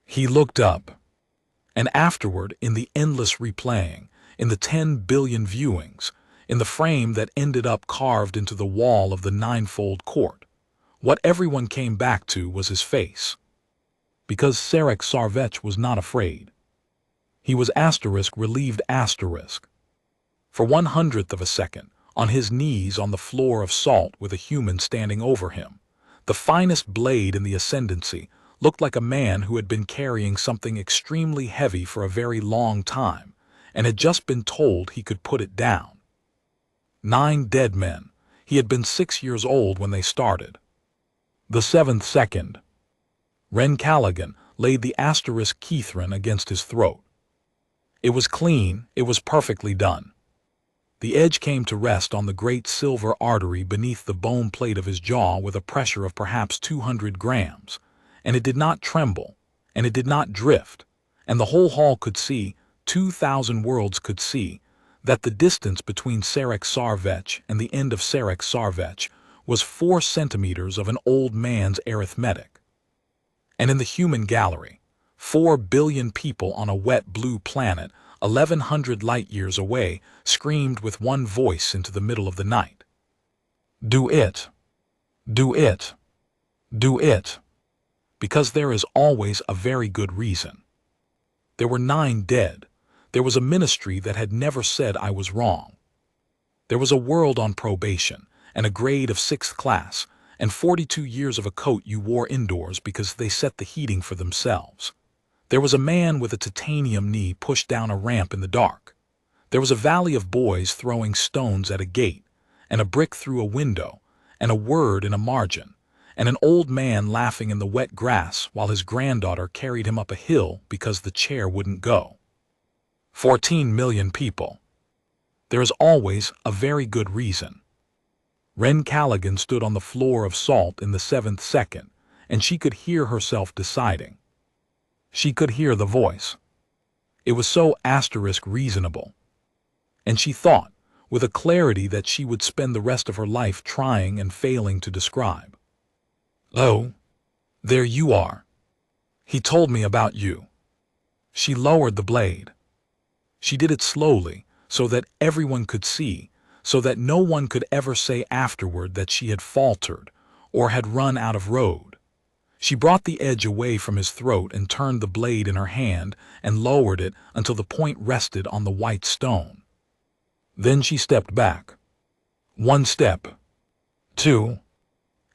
He looked up, and afterward, in the endless replaying, in the 10 billion viewings, in the frame that ended up carved into the wall of the ninefold court, what everyone came back to was his face. Because Sarek Sarvech was not afraid. He was asterisk relieved asterisk. For 1/100th of a second, on his knees on the floor of salt with a human standing over him, the finest blade in the Ascendancy looked like a man who had been carrying something extremely heavy for a very long time, and had just been told he could put it down. 9 dead men. He had been 6 years old when they started. The 7th second. Wren Callaghan laid the asterisk Kithrin against his throat. It was clean, it was perfectly done. The edge came to rest on the great silver artery beneath the bone plate of his jaw with a pressure of perhaps 200 grams, and it did not tremble, and it did not drift, and the whole hall could see, 2,000 worlds could see, that the distance between Sarek Sarvech and the end of Sarek Sarvech was 4 centimeters of an old man's arithmetic. And in the human gallery, 4 billion people on a wet blue planet 1,100 light-years away screamed with one voice into the middle of the night. Do it. Do it. Do it. Because there is always a very good reason. There were 9 dead. There was a ministry that had never said I was wrong. There was a world on probation, and a grade of 6th class, and 42 years of a coat you wore indoors because they set the heating for themselves. There was a man with a titanium knee pushed down a ramp in the dark. There was a valley of boys throwing stones at a gate, and a brick through a window, and a word in a margin, and an old man laughing in the wet grass while his granddaughter carried him up a hill because the chair wouldn't go. 14 million people. There is always a very good reason. Wren Callaghan stood on the floor of salt in the 7th second, and she could hear herself deciding. She could hear the voice. It was so asterisk reasonable. And she thought, with a clarity that she would spend the rest of her life trying and failing to describe. Oh, there you are. He told me about you. She lowered the blade. She did it slowly, so that everyone could see, so that no one could ever say afterward that she had faltered or had run out of road. She brought the edge away from his throat and turned the blade in her hand and lowered it until the point rested on the white stone. Then she stepped back. 1 step. 2.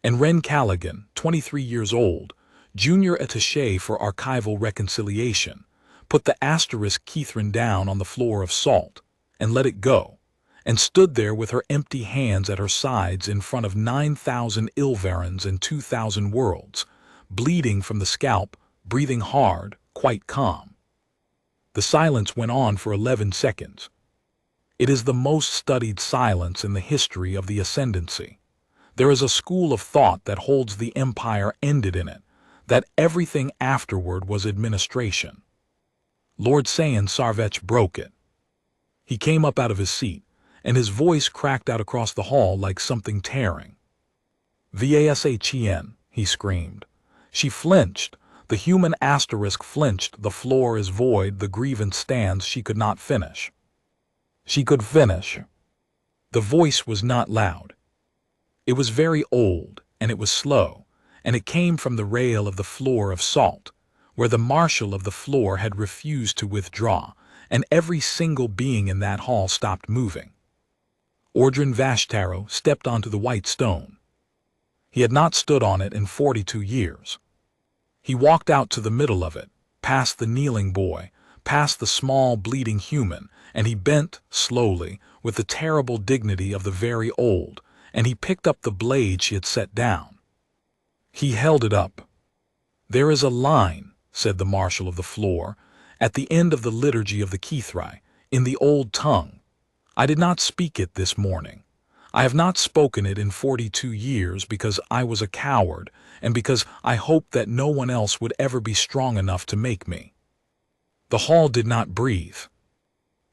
And Wren Callaghan, 23 years old, junior attaché for archival reconciliation, put the asterisk Kithrin down on the floor of salt and let it go, and stood there with her empty hands at her sides in front of 9,000 Ilvarans and 2,000 worlds, bleeding from the scalp breathing hard, quite calm. The silence went on for 11 seconds. It is the most studied silence in the history of the Ascendancy. There is a school of thought that holds the empire ended in it, that everything afterward was administration. Lord Saiyan Sarvech broke it. He came up out of his seat, and his voice cracked out across the hall like something tearing. "Vashen," he screamed. She flinched. The human asterisk flinched. The floor is void. The Grievance stands. She could not finish. She could finish. The voice was not loud. It was very old, and it was slow, and it came from the rail of the floor of salt, where the marshal of the floor had refused to withdraw, and every single being in that hall stopped moving. Ordrin Vashtaro stepped onto the white stone. He had not stood on it in 42 years. He walked out to the middle of it, past the kneeling boy, past the small bleeding human, and he bent, slowly, with the terrible dignity of the very old, and he picked up the blade she had set down. He held it up. "There is a line," said the marshal of the floor, "at the end of the liturgy of the Kithrai, in the old tongue. I did not speak it this morning. I have not spoken it in 42 years because I was a coward and because I hoped that no one else would ever be strong enough to make me." The hall did not breathe.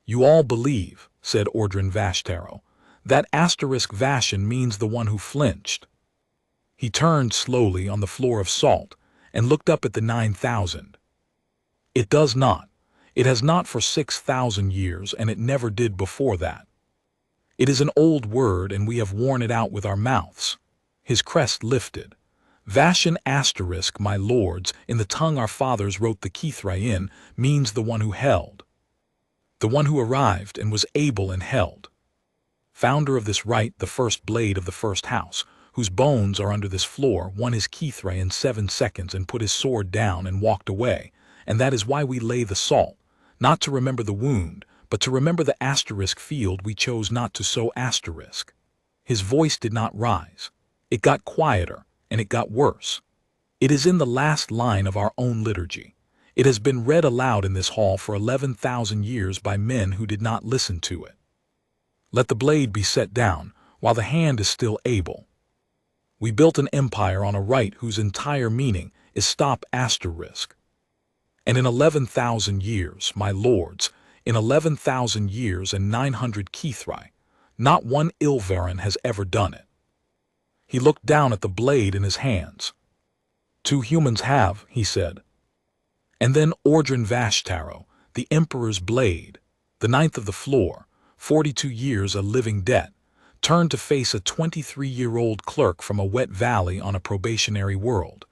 "You all believe," said Ordrin Vashtaro. "That asterisk Vashen means the one who flinched." He turned slowly on the floor of salt and looked up at the 9,000. "It does not. It has not for 6,000 years, and it never did before that. It is an old word, and we have worn it out with our mouths." His crest lifted. "Vashen asterisk, my lords, in the tongue our fathers wrote the Kithrai in, means the one who held. The one who arrived and was able and held. Founder of this rite, the first blade of the first house, whose bones are under this floor, won his Kithrai in 7 seconds and put his sword down and walked away, and that is why we lay the salt, not to remember the wound, but to remember the asterisk field we chose not to sow asterisk." His voice did not rise. It got quieter, and it got worse. "It is in the last line of our own liturgy. It has been read aloud in this hall for 11,000 years by men who did not listen to it. Let the blade be set down while the hand is still able. We built an empire on a rite whose entire meaning is stop asterisk. And in 11,000 years, my lords, in 11,000 years and 900 Kithrai, not one Ilvaran has ever done it." He looked down at the blade in his hands. "2 humans have," he said. And then Ordrin Vashtaro, the Emperor's blade, the 9th of the floor, 42 years a living debt, turned to face a 23-year-old clerk from a wet valley on a probationary world,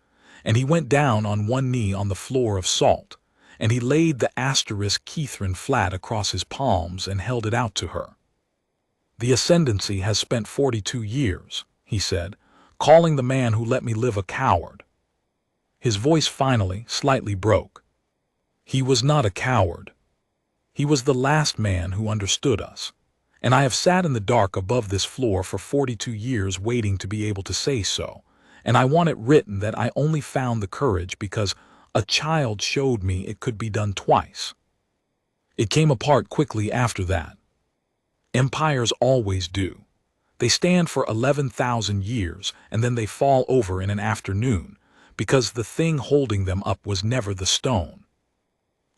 and he went down on one knee on the floor of salt, and he laid the asterisk Kithrin flat across his palms and held it out to her. "The Ascendancy has spent 42 years, he said, "calling the man who let me live a coward." His voice finally slightly broke. "He was not a coward. He was the last man who understood us, and I have sat in the dark above this floor for 42 years waiting to be able to say so, and I want it written that I only found the courage because a child showed me it could be done twice. It came apart quickly after that. Empires always do. They stand for 11,000 years and then they fall over in an afternoon, because the thing holding them up was never the stone.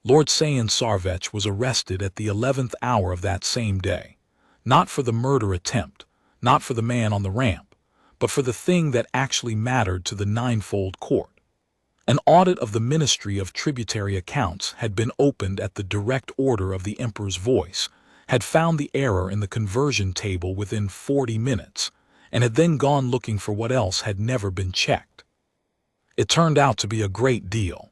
Lord Saiyan Sarvech was arrested at the 11th hour of that same day, not for the murder attempt, not for the man on the ramp, but for the thing that actually mattered to the ninefold court. An audit of the Ministry of Tributary Accounts had been opened at the direct order of the Emperor's voice, had found the error in the conversion table within 40 minutes, and had then gone looking for what else had never been checked. It turned out to be a great deal.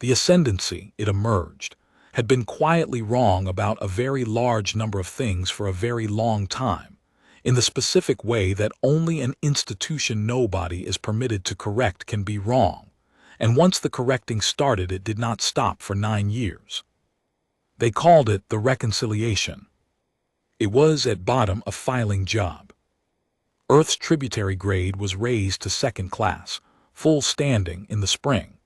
The Ascendancy, it emerged, had been quietly wrong about a very large number of things for a very long time, in the specific way that only an institution nobody is permitted to correct can be wrong, and once the correcting started it did not stop for 9 years. They called it the reconciliation. It was at bottom a filing job. Earth's tributary grade was raised to 2nd class, full standing, in the spring.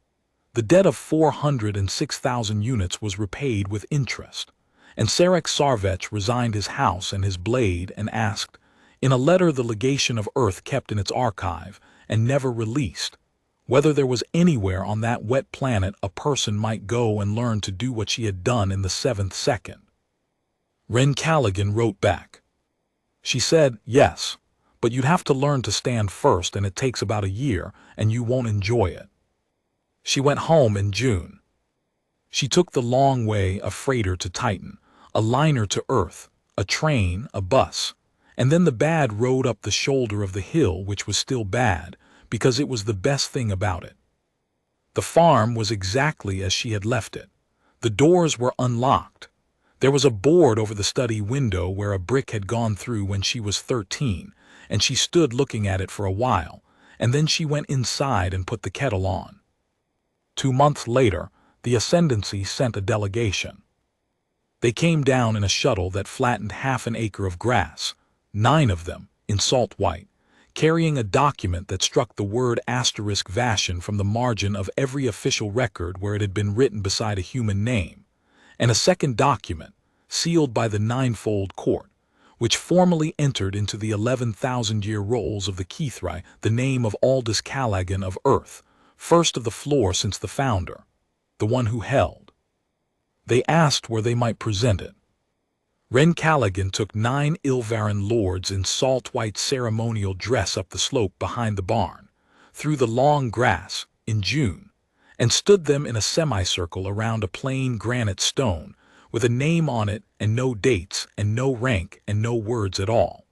The debt of 406,000 units was repaid with interest, and Sarek Sarvech resigned his house and his blade and asked, in a letter the legation of Earth kept in its archive and never released, whether there was anywhere on that wet planet a person might go and learn to do what she had done in the 7th second. Wren Callaghan wrote back. She said, yes, but you'd have to learn to stand first, and it takes about a year, and you won't enjoy it. She went home in June. She took the long way, a freighter to Titan, a liner to Earth, a train, a bus, and then the bad road up the shoulder of the hill, which was still bad, because it was the best thing about it. The farm was exactly as she had left it. The doors were unlocked. There was a board over the study window where a brick had gone through when she was 13, and she stood looking at it for a while, and then she went inside and put the kettle on. 2 months later, the Ascendancy sent a delegation. They came down in a shuttle that flattened half an acre of grass, 9 of them, in salt white, carrying a document that struck the word *Vashon from the margin of every official record where it had been written beside a human name, and a second document, sealed by the ninefold court, which formally entered into the 11,000-year rolls of the Kithrai the name of Aldous Callaghan of Earth, first of the floor since the founder, the one who held. They asked where they might present it. Wren Callaghan took 9 Ilvaran lords in salt-white ceremonial dress up the slope behind the barn, through the long grass, in June, and stood them in a semicircle around a plain granite stone, with a name on it and no dates and no rank and no words at all.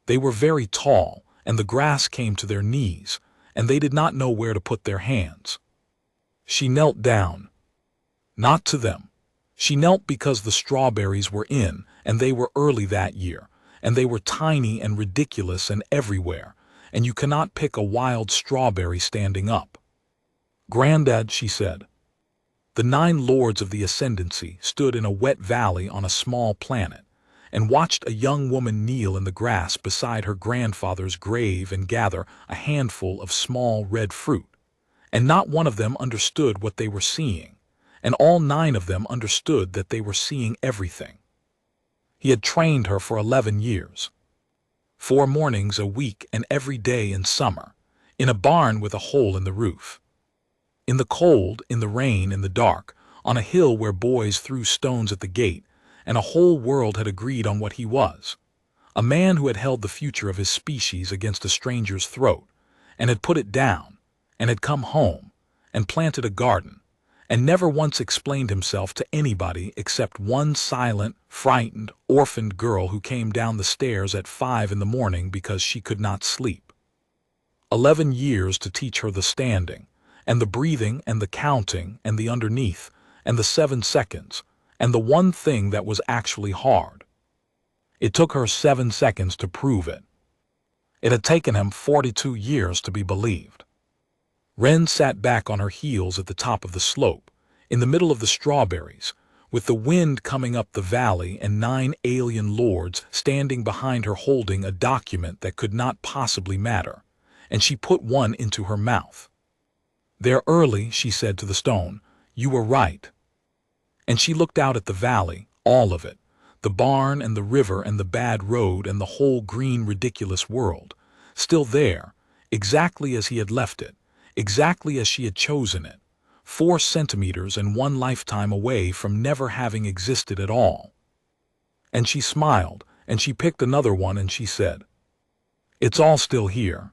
They were very tall, and the grass came to their knees, and they did not know where to put their hands. She knelt down. Not to them. She knelt because the strawberries were in, and they were early that year, and they were tiny and ridiculous and everywhere, and you cannot pick a wild strawberry standing up. Grandad, she said. The 9 lords of the Ascendancy stood in a wet valley on a small planet, and watched a young woman kneel in the grass beside her grandfather's grave and gather a handful of small red fruit, and not one of them understood what they were seeing, and all 9 of them understood that they were seeing everything. He had trained her for 11 years. 4 mornings a week and every day in summer, in a barn with a hole in the roof. In the cold, in the rain, in the dark, on a hill where boys threw stones at the gate, and a whole world had agreed on what he was. A man who had held the future of his species against a stranger's throat, and had put it down, and had come home, and planted a garden, and never once explained himself to anybody except one silent, frightened, orphaned girl who came down the stairs at 5 in the morning because she could not sleep. 11 years to teach her the standing, and the breathing, and the counting, and the underneath, and the 7 seconds, and the one thing that was actually hard. It took her 7 seconds to prove it. It had taken him 42 years to be believed. Wren sat back on her heels at the top of the slope, in the middle of the strawberries, with the wind coming up the valley and 9 alien lords standing behind her holding a document that could not possibly matter, and she put one into her mouth. "They're early," she said to the stone. "You were right." And she looked out at the valley, all of it, the barn and the river and the bad road and the whole green ridiculous world, still there, exactly as he had left it, exactly as she had chosen it, 4 centimeters and 1 lifetime away from never having existed at all. And she smiled, and she picked another one, and she said, "It's all still here,